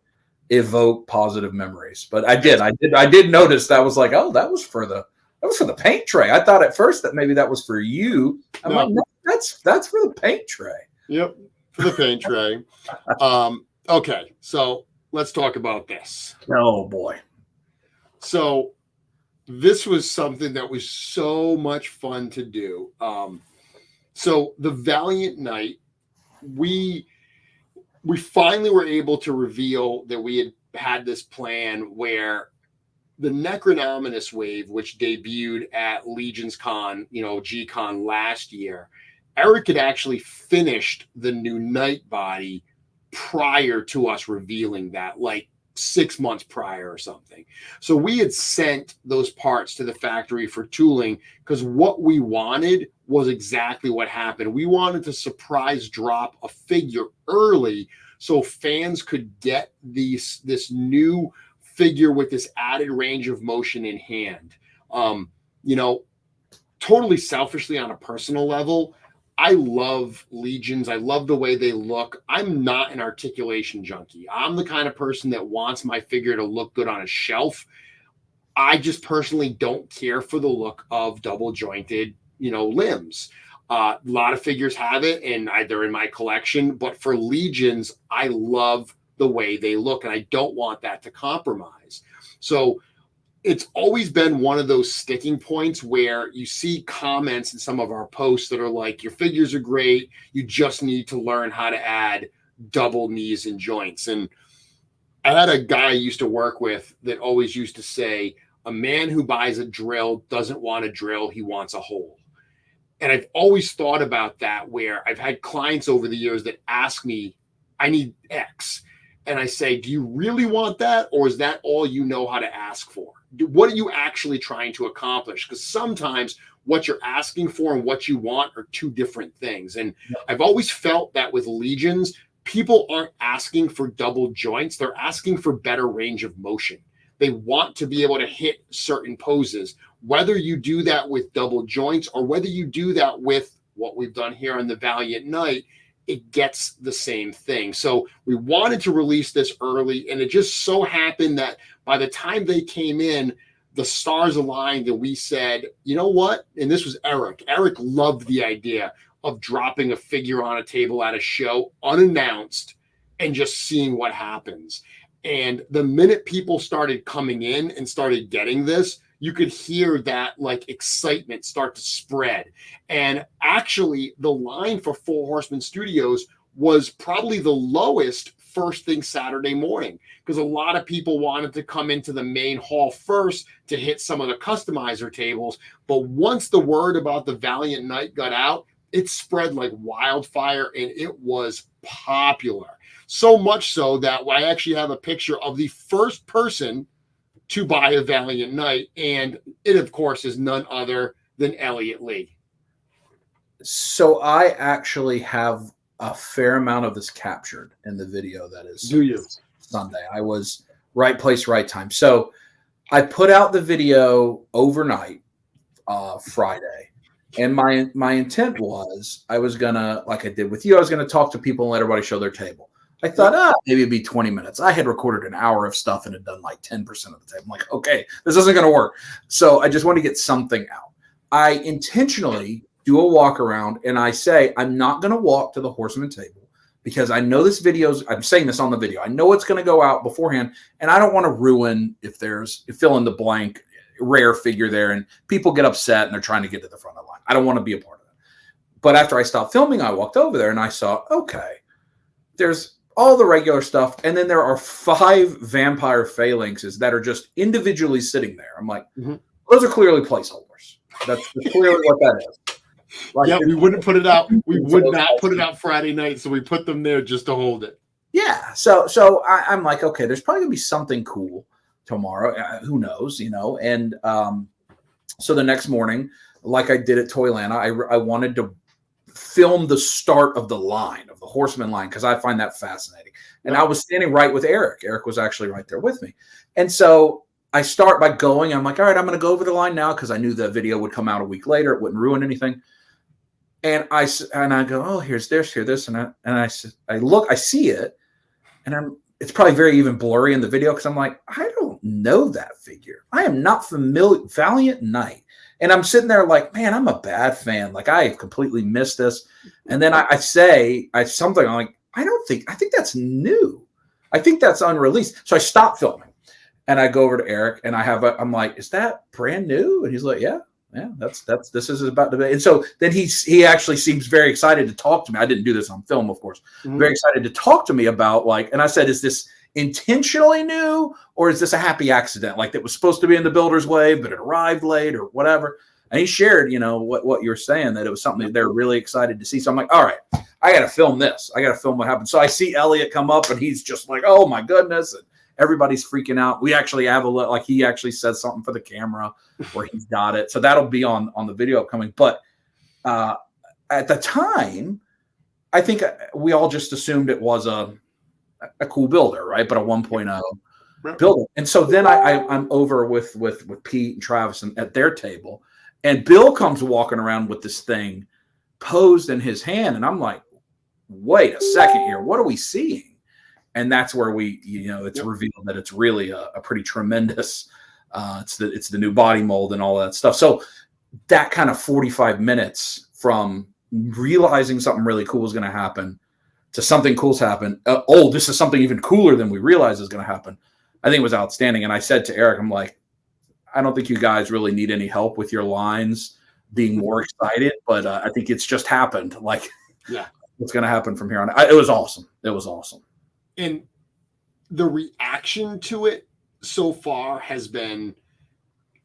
evoke positive memories. But I did notice that was like, oh, that was for the paint tray. I thought at first that maybe that was for you. I'm like, no, that's for the paint tray. Yep, for the paint tray. Okay, so let's talk about this. Oh boy. So this was something that was so much fun to do. So the Valiant night, we finally were able to reveal that we had this plan where the Necronominous wave, which debuted at LegionsCon, Gcon last year, Eric had actually finished the new night body prior to us revealing that, like 6 months prior or something. So we had sent those parts to the factory for tooling because what we wanted was exactly what happened. We wanted to surprise drop a figure early so fans could get this new figure with this added range of motion in hand. Totally selfishly on a personal level, I love Legions. I love the way they look. I'm not an articulation junkie. I'm the kind of person that wants my figure to look good on a shelf. I just personally don't care for the look of double jointed, limbs. A lot of figures have it, and they're in my collection. But for Legions, I love the way they look, and I don't want that to compromise. So it's always been one of those sticking points where you see comments in some of our posts that are like, your figures are great, you just need to learn how to add double knees and joints. And I had a guy I used to work with that always used to say, a man who buys a drill doesn't want a drill, he wants a hole. And I've always thought about that, where I've had clients over the years that ask me, I need X. And I say, do you really want that? Or is that all you know how to ask for? What are you actually trying to accomplish? Because sometimes what you're asking for and what you want are two different things. And I've always felt that with Legions, people aren't asking for double joints. They're asking for better range of motion. They want to be able to hit certain poses, whether you do that with double joints or whether you do that with what we've done here on the Valiant Night, it gets the same thing. So we wanted to release this early, and it just so happened that by the time they came in, the stars aligned and we said, you know what? And this was Eric. Eric loved the idea of dropping a figure on a table at a show unannounced and just seeing what happens. And the minute people started coming in and started getting this, you could hear that like excitement start to spread. And actually the line for Four Horsemen Studios was probably the lowest first thing Saturday morning, because a lot of people wanted to come into the main hall first to hit some of the customizer tables. But once the word about the Valiant Night got out, it spread like wildfire and it was popular. So much so that I actually have a picture of the first person to buy a Valiant Night, and it, of course, is none other than Elliot Lee. So I actually have a fair amount of this captured in the video that is Do you? Sunday. I was right place, right time. So I put out the video overnight, Friday. And my intent was I was going to, like I did with you, I was going to talk to people and let everybody show their table. I thought, maybe it'd be 20 minutes. I had recorded an hour of stuff and had done like 10% of the time. I'm like, okay, this isn't going to work. So I just want to get something out. I intentionally do a walk around and I say, I'm not going to walk to the Horseman table because I know this video's, I'm saying this on the video, I know it's going to go out beforehand and I don't want to ruin if there's fill in the blank rare figure there and people get upset and they're trying to get to the front of the line. I don't want to be a part of that. But after I stopped filming, I walked over there and I saw, okay, there's all the regular stuff. And then there are 5 vampire phalanxes that are just individually sitting there. I'm like, those are clearly placeholders. That's clearly what that is. Like, yeah, we wouldn't put it out. We would not put it out Friday night. So we put them there just to hold it. Yeah. So I'm like, okay, there's probably gonna be something cool tomorrow. Who knows, And so the next morning, like I did at Toyland, I wanted to film the start of the line, of the Horseman line, because I find that fascinating. And I was standing right with Eric. Eric was actually right there with me. And so I start by going, I'm like, all right, I'm going to go over the line now because I knew the video would come out a week later. It wouldn't ruin anything. And I go, oh, here's this. And I look, I see it. And it's probably very even blurry in the video because I'm like, I don't know that figure. I am not familiar. Valiant Night. And I'm sitting there like, man, I'm a bad fan. Like, I completely missed this. And then I say something, I'm like, I think that's new. I think that's unreleased. So I stopped filming and I go over to Eric and I'm like, is that brand new? And he's like, yeah, this is about to be. And so then he actually seems very excited to talk to me. I didn't do this on film, of course. Very excited to talk to me about and I said, is this intentionally new or is this a happy accident? Like that was supposed to be in the builder's wave, but it arrived late or whatever. And he shared, what you're saying, that it was something that they're really excited to see. So I'm like, all right, I got to film this. I got to film what happened. So I see Elliot come up and he's just like, oh my goodness. And everybody's freaking out. We actually have he actually says something for the camera where he's got it. So that'll be on the video upcoming. But at the time, I think we all just assumed it was a cool builder, right? But a 1.0 builder. And so then I'm over with Pete and Travis at their table. And Bill comes walking around with this thing posed in his hand. And I'm like, wait a second here. What are we seeing? And that's where it's revealed that it's really a pretty tremendous, it's the new body mold and all that stuff. So that kind of 45 minutes from realizing something really cool is going to happen to something cool's happened. This is something even cooler than we realized is going to happen. I think it was outstanding. And I said to Eric, I'm like, I don't think you guys really need any help with your lines being more excited, but I think it's just happened. Like, what's going to happen from here on? It was awesome. It was awesome. And the reaction to it so far has been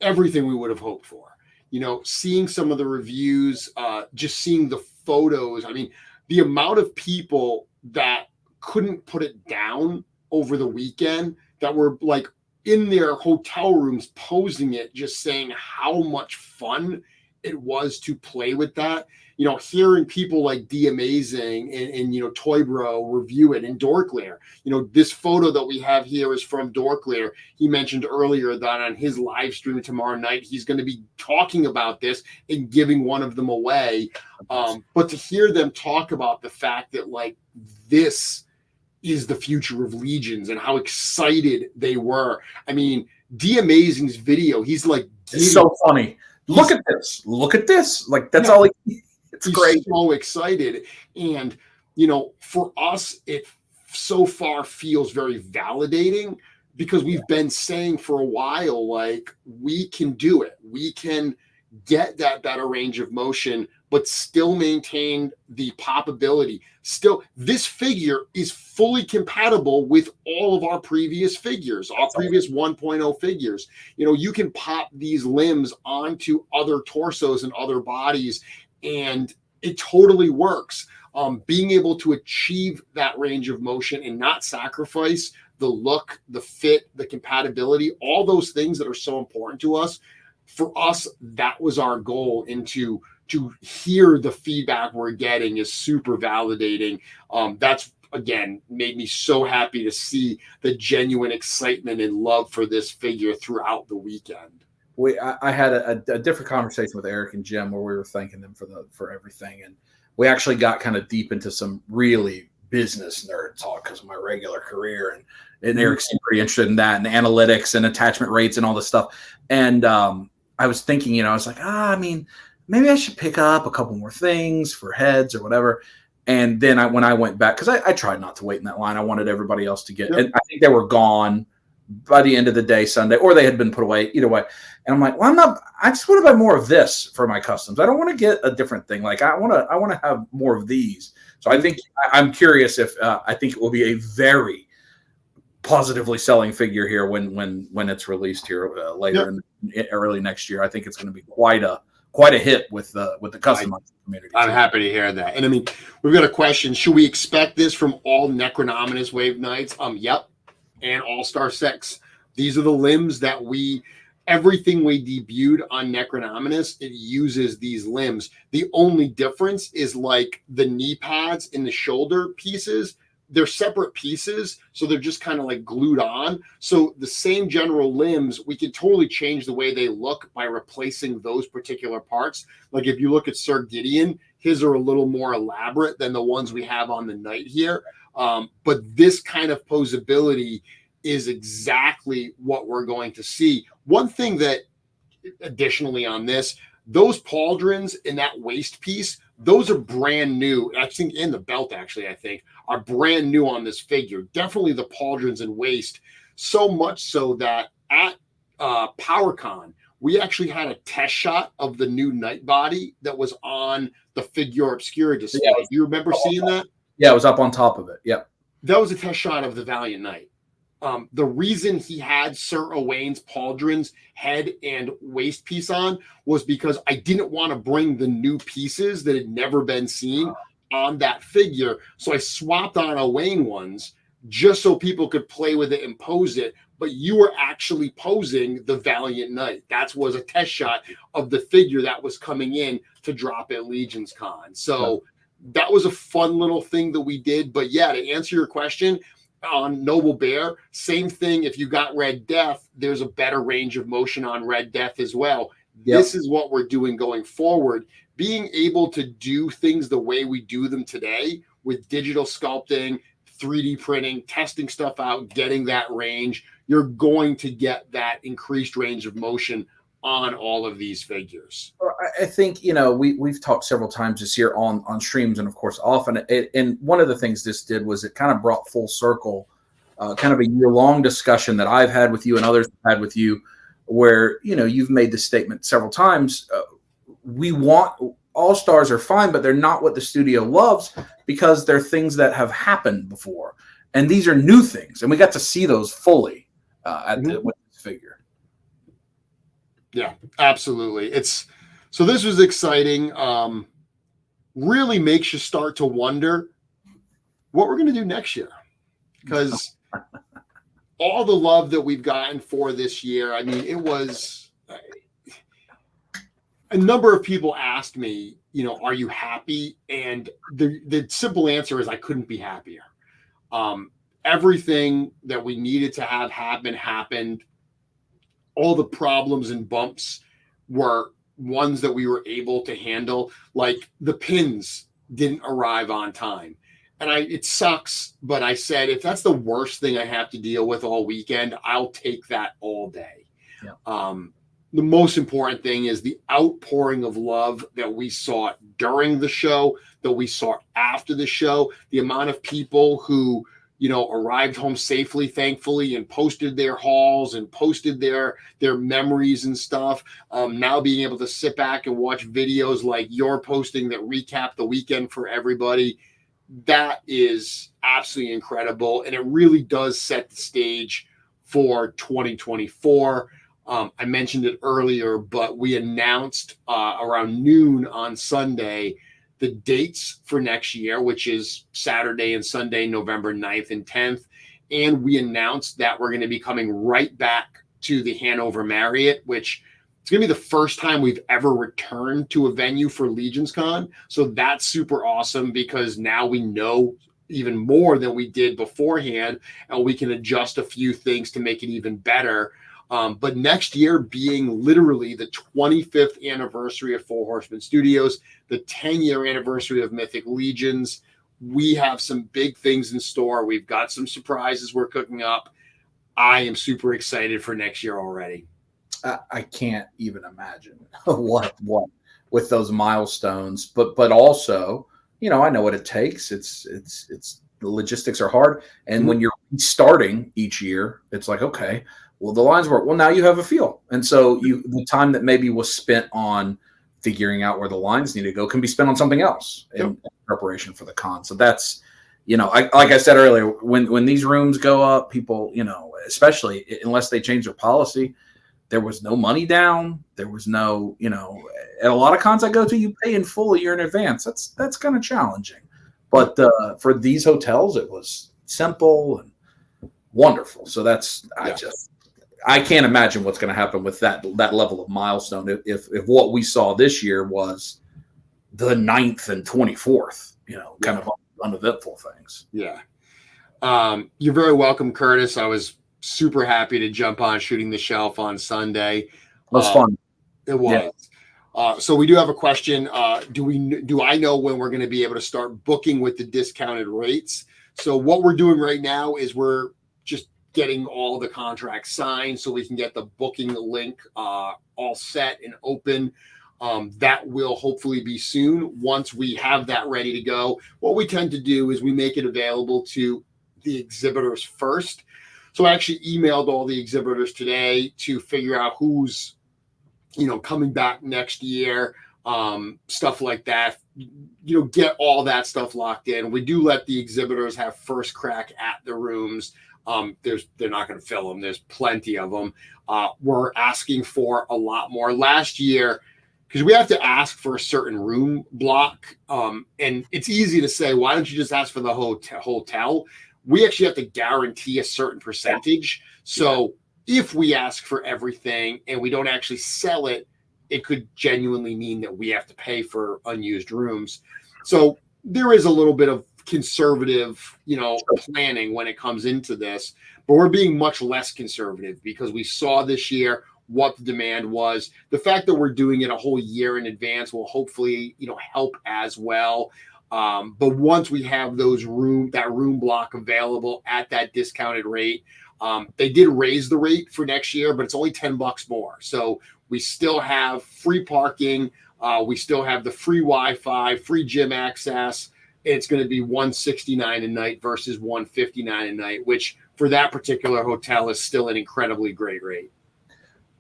everything we would have hoped for. Seeing some of the reviews, just seeing the photos. I mean, the amount of people that couldn't put it down over the weekend that were like in their hotel rooms posing it, just saying how much fun it was to play with that. Hearing people like D Amazing and Toy Bro review it, and Dorklear. This photo that we have here is from Dorklear. He mentioned earlier that on his live stream tomorrow night, he's going to be talking about this and giving one of them away. But to hear them talk about the fact that this is the future of Legions and how excited they were. I mean, D Amazing's video, he's like, it's so funny. Look at this. Look at this. Like, that's all it's great. So excited. And, for us, it so far feels very validating because we've been saying for a while, we can do it. We can get that better range of motion, but still maintain the poppability. Still, this figure is fully compatible with all of our previous figures, our previous 1.0 figures. You can pop these limbs onto other torsos and other bodies, and it totally works. Being able to achieve that range of motion and not sacrifice the look, the fit, the compatibility, all those things that are so important to us. For us, that was our goal, and to hear the feedback we're getting is super validating. That's, again, made me so happy to see the genuine excitement and love for this figure throughout the weekend. I had a different conversation with Eric and Jim where we were thanking them for everything, and we actually got kind of deep into some really business nerd talk because of my regular career, and Eric seemed pretty interested in that and analytics and attachment rates and all this stuff. And I was thinking, I was like, I mean, maybe I should pick up a couple more things for heads or whatever. And then when I went back, because I tried not to wait in that line, I wanted everybody else to get, and I think they were gone by the end of the day Sunday, or they had been put away, either way. And I'm like, well, I just want to buy more of this for my customs. I don't want to get a different thing. Like I want to have more of these. So I think I'm curious if I think it will be a very positively selling figure here when it's released here later in early next year. I think it's going to be quite a hit with the custom community. I'm happy to hear that. And I mean, we've got a question. Should we expect this from all Necronominus Wave Knights? Yep. And All-Star 6. These are the limbs that everything we debuted on Necronominus, it uses these limbs. The only difference is like the knee pads and the shoulder pieces. They're separate pieces, so they're just kind of like glued on. So the same general limbs, we can totally change the way they look by replacing those particular parts. Like if you look at Sir Gideon, his are a little more elaborate than the ones we have on the Knight here. But this kind of posability is exactly what we're going to see. One thing that additionally on this, those pauldrons in that waist piece, Those are brand new. I think in the belt, actually, I think are brand new on this figure. Definitely the pauldrons and waist. So much so that at PowerCon, we actually had a test shot of the new Night body that was on the Figure Obscura display. Yeah, do you remember seeing that? Yeah, it was up on top of it. Yep. That was a test shot of the Valiant Knight. The reason he had Sir Owain's pauldrons head and waist piece on was because I didn't want to bring the new pieces that had never been seen on that figure. So I swapped on Owain ones just so people could play with it and pose it. But you were actually posing the Valiant Knight. That was a test shot of the figure that was coming in to drop at LegionsCon. So that was a fun little thing that we did. But yeah, to answer your question, on Noble Bear, same thing. If you got Red Death, there's a better range of motion on Red Death as well. Yep. This is what we're doing going forward. Being able to do things the way we do them today with digital sculpting, 3D printing, testing stuff out, getting that range, you're going to get that increased range of motion on all of these figures. I think, we've talked several times this year on streams and of course often. And one of the things this did was it kind of brought full circle, kind of a year-long discussion that I've had with you and others have had with you, where, you've made this statement several times. We want All-Stars are fine, but they're not what the studio loves because they're things that have happened before. And these are new things. And we got to see those fully with this figure. Yeah, absolutely. So this was exciting. Really makes you start to wonder what we're going to do next year, because all the love that we've gotten for this year, I mean, it was a number of people asked me, are you happy? And the simple answer is I couldn't be happier. Everything that we needed to have happen happened. All the problems and bumps were ones that we were able to handle. Like the pins didn't arrive on time. And it sucks, but I said, if that's the worst thing I have to deal with all weekend, I'll take that all day. Yeah. The most important thing is the outpouring of love that we saw during the show, that we saw after the show, the amount of people who arrived home safely, thankfully, and posted their hauls and posted their memories and stuff. Now being able to sit back and watch videos like you're posting that recap the weekend for everybody, that is absolutely incredible. And it really does set the stage for 2024. I mentioned it earlier, but we announced around noon on Sunday the dates for next year, which is Saturday and Sunday, November 9th and 10th. And we announced that we're going to be coming right back to the Hanover Marriott, which it's going to be the first time we've ever returned to a venue for LegionsCon. So that's super awesome because now we know even more than we did beforehand, and we can adjust a few things to make it even better. But next year being literally the 25th anniversary of Four Horsemen Studios, the 10-year anniversary of Mythic Legions, we have some big things in store. We've got some surprises we're cooking up. I am super excited for next year already. I can't even imagine what with those milestones, but also, I know what it takes. It's the logistics are hard. And when you're starting each year, it's like, okay, well, the lines work. Well, now you have a feel. And so the time that maybe was spent on figuring out where the lines need to go can be spent on something else in preparation for the con. So that's, like I said earlier, when these rooms go up, people, especially unless they change their policy, there was no money down. There was no, at a lot of cons I go to, you pay in full a year in advance. That's kind of challenging. But for these hotels, it was simple and wonderful. So that's, I can't imagine what's going to happen with that level of milestone if what we saw this year was the 9th and 24th, kind of uneventful things. Yeah. You're very welcome, Curtis. I was super happy to jump on Shooting the Shelf on Sunday. It was fun. It was. Yeah. So we do have a question. Do I know when we're going to be able to start booking with the discounted rates? So what we're doing right now is we're just getting all the contracts signed so we can get the booking link all set and open. That will hopefully be soon. Once we have that ready to go, what we tend to do is we make it available to the exhibitors first. So I actually emailed all the exhibitors today to figure out who's, coming back next year, stuff like that, get all that stuff locked in. We do let the exhibitors have first crack at the rooms. They're not going to fill them. There's plenty of them. We're asking for a lot more. Last year, because we have to ask for a certain room block, and it's easy to say, why don't you just ask for the hotel? We actually have to guarantee a certain percentage. So if we ask for everything and we don't actually sell it, it could genuinely mean that we have to pay for unused rooms. So there is a little bit of conservative, planning when it comes into this, but we're being much less conservative because we saw this year what the demand was. The fact that we're doing it a whole year in advance will hopefully, help as well. But once we have that room block available at that discounted rate, they did raise the rate for next year, but it's only $10 more. So we still have free parking. We still have the free Wi-Fi, free gym access. It's going to be $169 a night versus $159 a night, which for that particular hotel is still an incredibly great rate.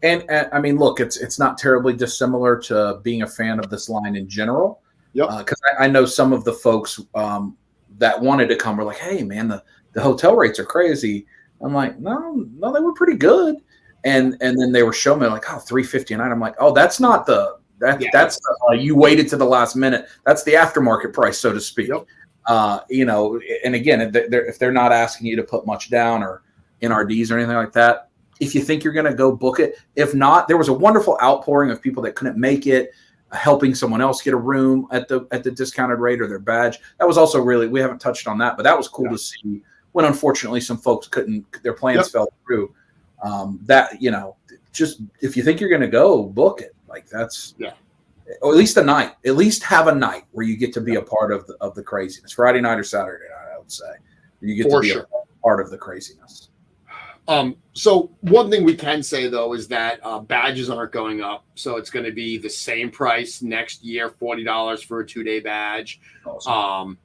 And I mean, look, it's not terribly dissimilar to being a fan of this line in general. Yep. Because I know some of the folks that wanted to come were like, "Hey, man, the hotel rates are crazy." I'm like, no, they were pretty good. And then they were showing me like, oh, $350 a night. I'm like, oh, that's not that's you waited to the last minute. That's the aftermarket price, so to speak. Yep. And again, if they're not asking you to put much down or NRDs or anything like that, if you think you're going to go, book it. If not, there was a wonderful outpouring of people that couldn't make it, helping someone else get a room at the discounted rate or their badge. That was also we haven't touched on that, but that was cool to see when unfortunately some folks their plans fell through. Just if you think you're going to go, book it. Like that's or at least a night. At least have a night where you get to be a part of the craziness. Friday night or Saturday night, I would say. You get to be a part of the craziness. So one thing we can say though is that badges aren't going up. So it's going to be the same price next year, $40 for a 2-day badge. Awesome.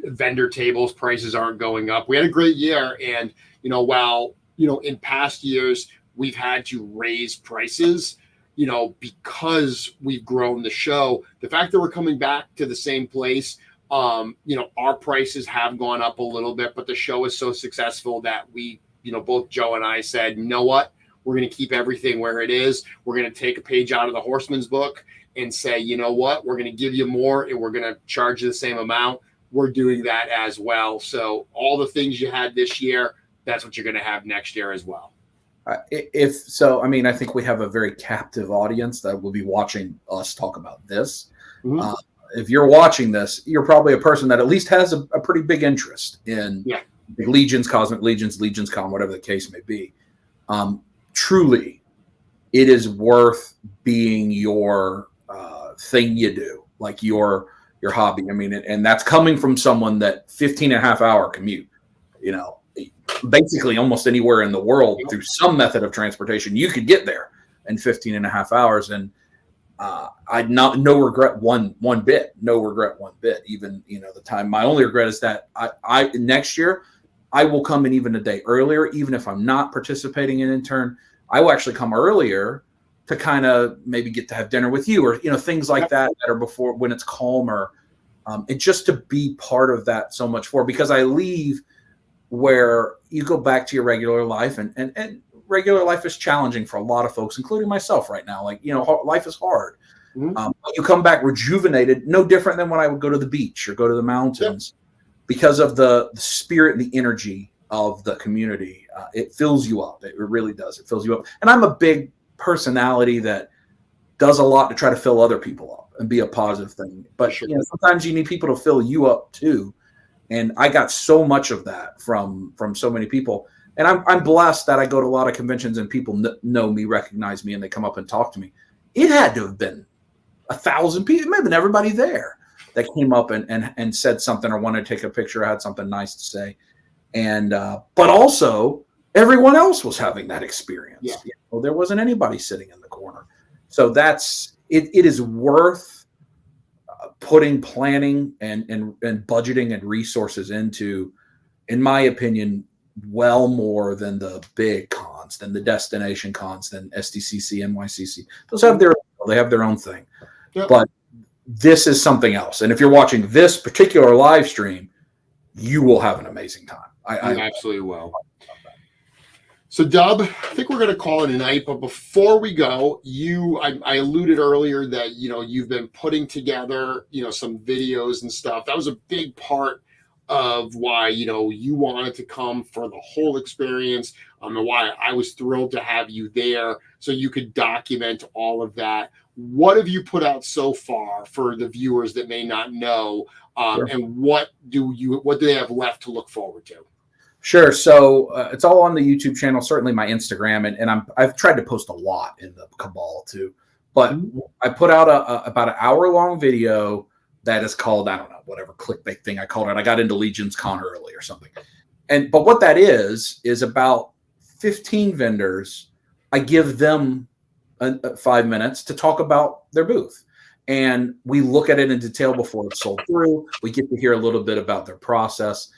Vendor tables prices aren't going up. We had a great year, and while in past years we've had to raise prices, because we've grown the show. The fact that we're coming back to the same place, our prices have gone up a little bit, but the show is so successful that we, both Joe and I said, you know what, we're going to keep everything where it is. We're going to take a page out of the Horseman's book and say, you know what, we're going to give you more and we're going to charge you the same amount. We're doing that as well. So all the things you had this year, that's what you're going to have next year as well. I think we have a very captive audience that will be watching us talk about this. Mm-hmm. If you're watching this, you're probably a person that at least has a pretty big interest in the Legions, Cosmic Legions, LegionsCon, whatever the case may be. Truly, it is worth being your thing you do, like your hobby. I mean, and that's coming from someone that 15.5-hour commute, basically almost anywhere in the world through some method of transportation, you could get there in 15.5 hours. And no regret one bit, even, the time. My only regret is that I next year, I will come in even a day earlier, even if I'm not participating in Intern. I will actually come earlier to kind of maybe get to have dinner with you or, things like that are before when it's calmer. And just to be part of that so much because I leave where you go back to your regular life and regular life is challenging for a lot of folks, including myself right now. Like, life is hard. Mm-hmm. You come back rejuvenated, no different than when I would go to the beach or go to the mountains because of the spirit and the energy of the community. It fills you up. It really does. It fills you up. And I'm a big personality that does a lot to try to fill other people up and be a positive thing. But sometimes you need people to fill you up too. And I got so much of that from so many people. And I'm blessed that I go to a lot of conventions and people know me, recognize me, and they come up and talk to me. It had to have been 1,000 people. It might have been everybody there that came up and said something or wanted to take a picture or had something nice to say. And but also everyone else was having that experience. There wasn't anybody sitting in the corner. So that's it is worth putting planning and budgeting and resources into, in my opinion, well more than the big cons, than the destination cons, than SDCC, NYCC. Those have their own thing. Yep. But this is something else. And if you're watching this particular live stream, you will have an amazing time. I absolutely will. So, Dub, I think we're going to call it a night. But before we go, I alluded earlier that, you've been putting together, some videos and stuff. That was a big part of why, you wanted to come for the whole experience, and why I was thrilled to have you there so you could document all of that. What have you put out so far for the viewers that may not know? Sure. And what do they have left to look forward to? Sure. So it's all on the YouTube channel, certainly my Instagram, and I've tried to post a lot in the Cabal too. But I put out about an hour-long video that is called, I don't know, whatever clickbait thing I called it. I got into LegionsCon early or something. But what that is about 15 vendors. I give them 5 minutes to talk about their booth. And we look at it in detail before it's sold through. We get to hear a little bit about their process.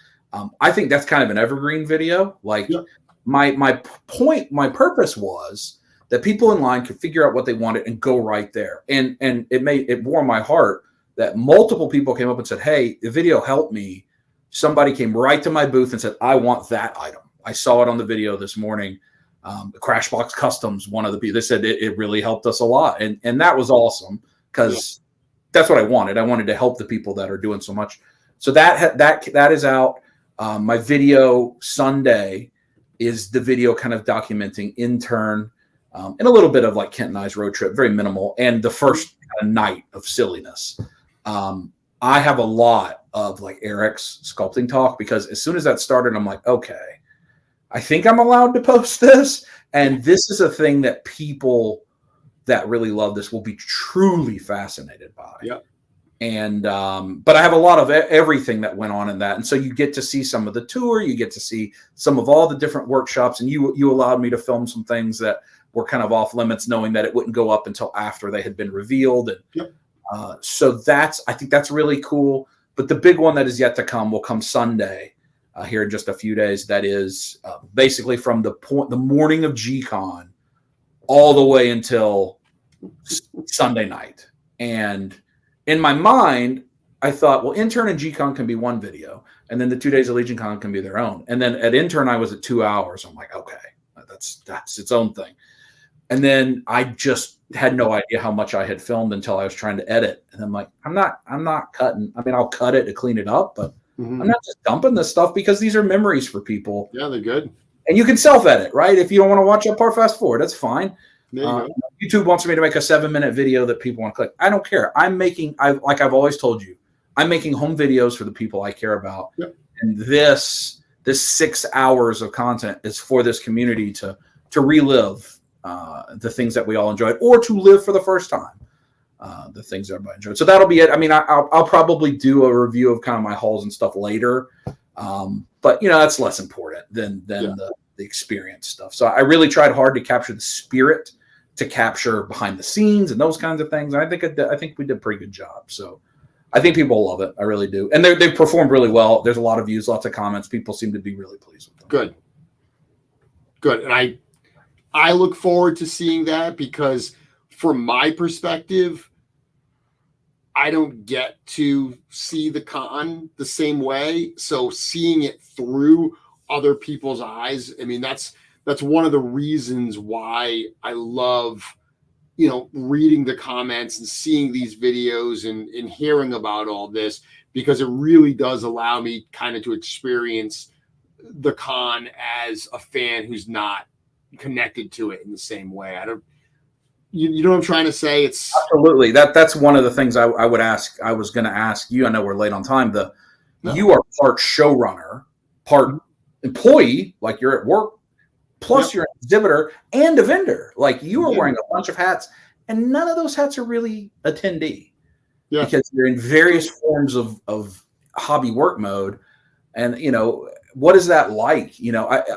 I think that's kind of an evergreen video. Like, yeah. My purpose was that people in line could figure out what they wanted and go right there. And it warmed my heart that multiple people came up and said, "Hey, the video helped me." Somebody came right to my booth and said, "I want that item. I saw it on the video this morning." Crashbox Customs, one of the people, they said it really helped us a lot. And that was awesome, because that's what I wanted. I wanted to help the people that are doing so much. So that is out. My video Sunday is the video kind of documenting Intern, and a little bit of like Kent and I's road trip, very minimal, and the first night of silliness. I have a lot of like Eric's sculpting talk, because as soon as that started, I'm like, okay, I think I'm allowed to post this. And this is a thing that people that really love this will be truly fascinated by. Yep. And but I have a lot of everything that went on in that. And so you get to see some of the tour, you get to see some of all the different workshops, and you allowed me to film some things that were kind of off limits, knowing that it wouldn't go up until after they had been revealed. And yep. So I think that's really cool. But the big one that is yet to come will come Sunday, here in just a few days. That is basically from the morning of Gcon all the way until Sunday night. And in my mind, I thought, well, Intern and Gcon can be one video, and then the 2 days of LegionCon can be their own. And then at Intern, I was at 2 hours. I'm like, okay, that's its own thing. And then I just had no idea how much I had filmed until I was trying to edit. And I'm like, I'm not cutting. I mean, I'll cut it to clean it up, but I'm not just dumping this stuff, because these are memories for people. Yeah, they're good. And you can self-edit, right? If you don't want to watch up or fast forward, that's fine. YouTube wants me to make a 7-minute video that people want to click. I don't care. Like I've always told you, I'm making home videos for the people I care about. Yep. And this 6 hours of content is for this community to relive the things that we all enjoyed, or to live for the first time the things that everybody enjoyed. So that'll be it. I mean, I'll probably do a review of kind of my hauls and stuff later, but that's less important than the experience stuff. So I really tried hard to capture the spirit, to capture behind the scenes and those kinds of things. And I think we did a pretty good job. So I think people love it. I really do. And they've performed really well. There's a lot of views, lots of comments. People seem to be really pleased with them. Good. And I look forward to seeing that, because from my perspective, I don't get to see the con the same way. So seeing it through other people's eyes, I mean, that's one of the reasons why I love, reading the comments and seeing these videos and hearing about all this, because it really does allow me kind of to experience the con as a fan who's not connected to it in the same way. You know what I'm trying to say? It's absolutely that's one of the things I was going to ask you. I know we're late on time. You are part showrunner, part employee, like you're at work, plus you're an exhibitor and a vendor. Like, you are wearing a bunch of hats, and none of those hats are really attendee, because you're in various forms of hobby work mode. And what is that like?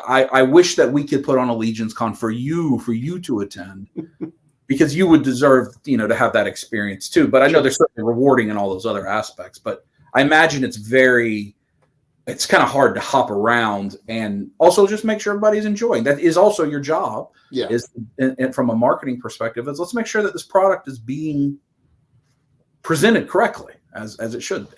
I wish that we could put on a LegionsCon for you to attend. because you would deserve, to have that experience too. But I know there's certainly rewarding in all those other aspects, but I imagine it's kind of hard to hop around and also just make sure everybody's enjoying. That is also your job. Yeah. And from a marketing perspective, is let's make sure that this product is being presented correctly as it should be.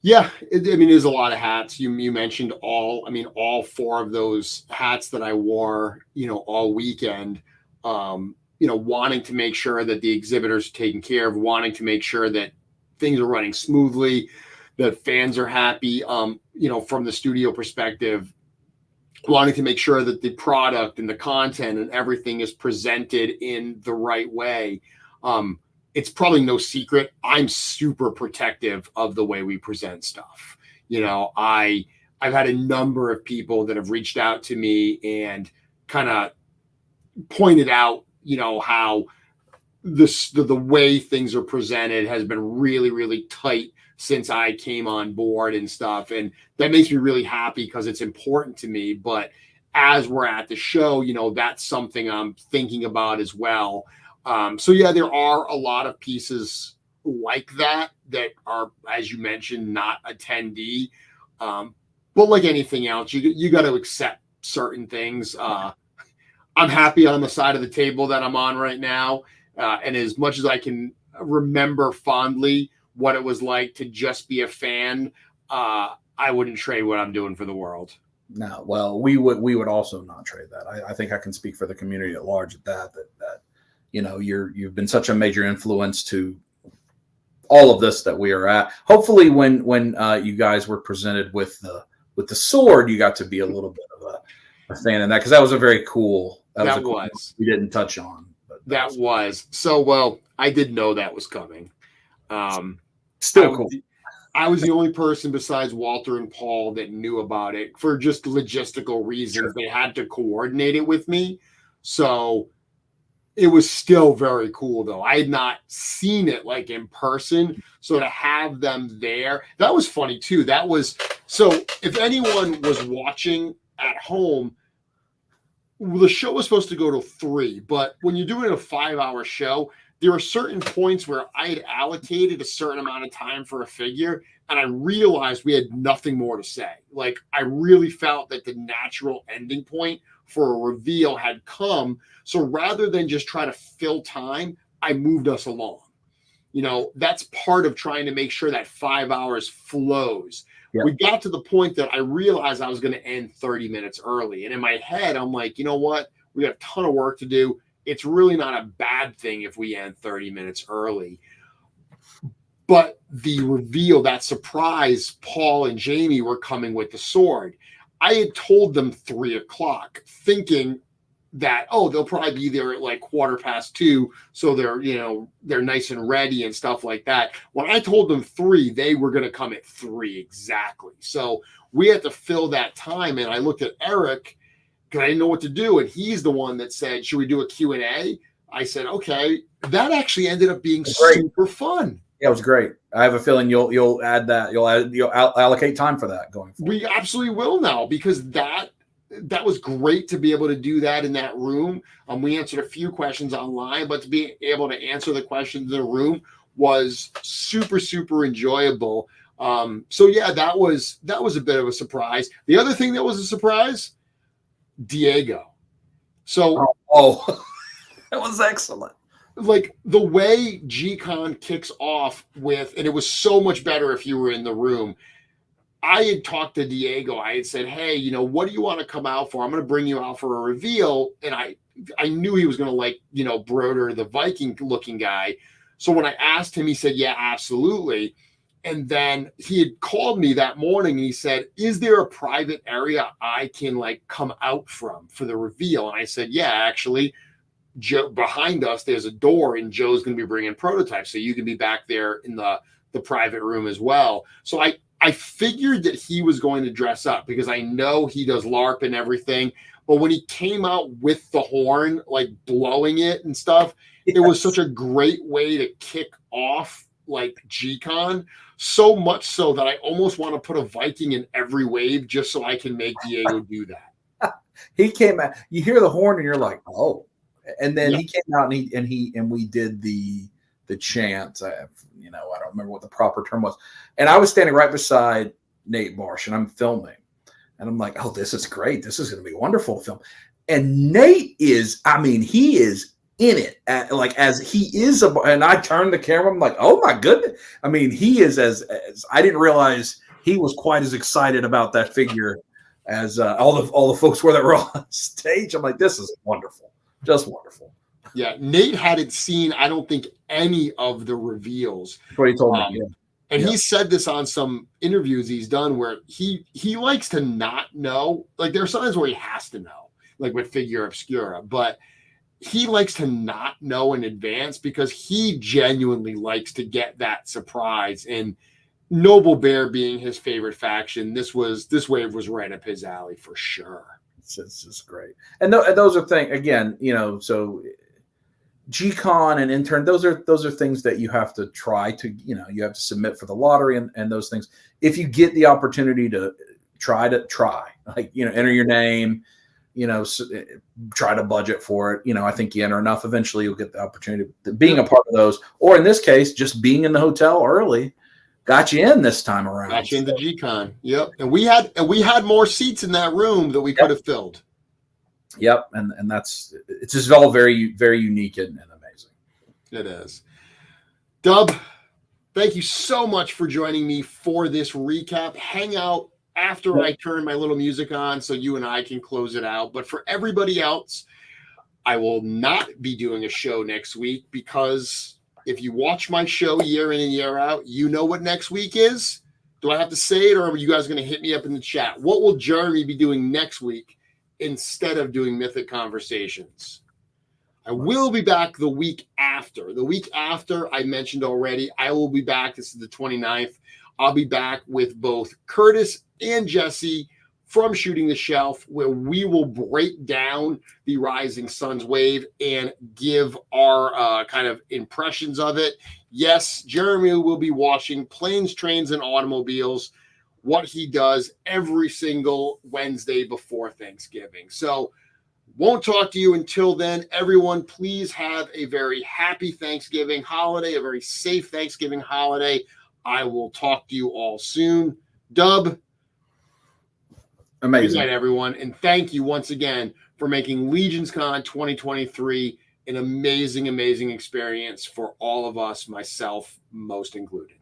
Yeah. There's a lot of hats. You mentioned all 4 of those hats that I wore, all weekend, wanting to make sure that the exhibitors are taken care of, wanting to make sure that things are running smoothly, that fans are happy, from the studio perspective, wanting to make sure that the product and the content and everything is presented in the right way. It's probably no secret, I'm super protective of the way we present stuff. I've had a number of people that have reached out to me and kind of pointed out, how the way things are presented has been really, really tight since I came on board and stuff. And that makes me really happy because it's important to me. But as we're at the show, that's something I'm thinking about as well. So yeah, there are a lot of pieces like that are, as you mentioned, not attendee. But like anything else, you got to accept certain things. I'm happy on the side of the table that I'm on right now. And as much as I can remember fondly what it was like to just be a fan, I wouldn't trade what I'm doing for the world. No, well, we would also not trade that. I think I can speak for the community at large at that you've been such a major influence to all of this that we are at. Hopefully when you guys were presented with the sword, you got to be a little bit of a fan in that, because that was a very cool. That was we didn't touch on. But that was so well. I did know that was coming. Still cool. I was the only person besides Walter and Paul that knew about it for just logistical reasons. Sure. They had to coordinate it with me. So it was still very cool, though. I had not seen it like in person. So to have them there, that was funny too. So if anyone was watching at home, the show was supposed to go to 3, but when you're doing a 5-hour show, there are certain points where I had allocated a certain amount of time for a figure, and I realized we had nothing more to say. Like, I really felt that the natural ending point for a reveal had come. So rather than just try to fill time, I moved us along. That's part of trying to make sure that 5 hours flows. Yep. We got to the point that I realized I was going to end 30 minutes early. And in my head, I'm like, you know what? We got a ton of work to do. It's really not a bad thing if we end 30 minutes early. But the reveal, that surprise, Paul and Jamie were coming with the sword. I had told them 3:00, thinking that, they'll probably be there at like 2:15. So they're nice and ready and stuff like that. When I told them 3, they were going to come at 3 exactly. So we had to fill that time. And I looked at Eric because I didn't know what to do. And he's the one that said, should we do a Q&A? I said, okay. That actually ended up being super fun. Yeah, it was great. I have a feeling you'll add that. You'll allocate time for that going forward. We absolutely will now, because that was great to be able to do that in that room. We answered a few questions online, but to be able to answer the questions in the room was super, super enjoyable. So yeah, that was a bit of a surprise. The other thing that was a surprise, Diego. So that was excellent. Like the way Gcon kicks off with, and it was so much better if you were in the room. I had talked to Diego. I had said, hey, what do you want to come out for? I'm going to bring you out for a reveal. And I knew he was going to like, Broder, the Viking looking guy. So when I asked him, he said, yeah, absolutely. And then he had called me that morning and he said, is there a private area I can like come out from for the reveal? And I said, yeah, actually, Joe, behind us, there's a door and Joe's going to be bringing prototypes. So you can be back there in the private room as well. So I figured that he was going to dress up because I know he does LARP and everything. But when he came out with the horn, like blowing it and stuff, yes, it was such a great way to kick off like Gcon. So much so that I almost want to put a Viking in every wave just so I can make Diego do that. He came out, you hear the horn and you're like, oh, And then he came out and we did the chant. I don't remember what the proper term was. And I was standing right beside Nate Marsh, and I'm filming. And I'm like, oh, this is great. This is going to be wonderful to film. And Nate is, he is in it. As he is, and I turned the camera. I'm like, oh my goodness. He is as I didn't realize he was quite as excited about that figure as all the folks that were on stage. I'm like, this is wonderful. Just wonderful. Yeah, Nate hadn't seen, I don't think, any of the reveals. That's what he told me. Yeah. And he said this on some interviews he's done where he likes to not know. Like, there are sometimes where he has to know, like with Figure Obscura, but he likes to not know in advance because he genuinely likes to get that surprise. And Noble Bear being his favorite faction, this wave was right up his alley for sure. It's just great. And those are things, again, so Gcon and Intern, those are things that you have to try to, you have to submit for the lottery and those things. If you get the opportunity to try, like, enter your name, try to budget for it. I think you enter enough, eventually you'll get the opportunity to being a part of those, or in this case, just being in the hotel early got you in this time around. Got you into Gcon. Yep. And we had more seats in that room that we could have filled. Yep. And it's just all very, very unique and amazing. It is. Dub, thank you so much for joining me for this recap. Hang out after I turn my little music on so you and I can close it out. But for everybody else, I will not be doing a show next week because if you watch my show year in and year out, you know what next week is. Do I have to say it, or are you guys going to hit me up in the chat? What will Jeremy be doing next week instead of doing Mythic Conversations? I will be back the week after. The week after, I mentioned already, I will be back. This is the 29th. I'll be back with both Curtis and Jesse from Shooting the Shelf, where we will break down the Rising Suns wave and give our kind of impressions of it. Yes, Jeremy will be watching Planes, Trains, and Automobiles, what he does every single Wednesday before Thanksgiving. So won't talk to you until then. Everyone, please have a very happy Thanksgiving holiday, a very safe Thanksgiving holiday. I will talk to you all soon. Dub, amazing. Good night, everyone. And thank you once again for making LegionsCon 2023 an amazing, amazing experience for all of us, myself most included.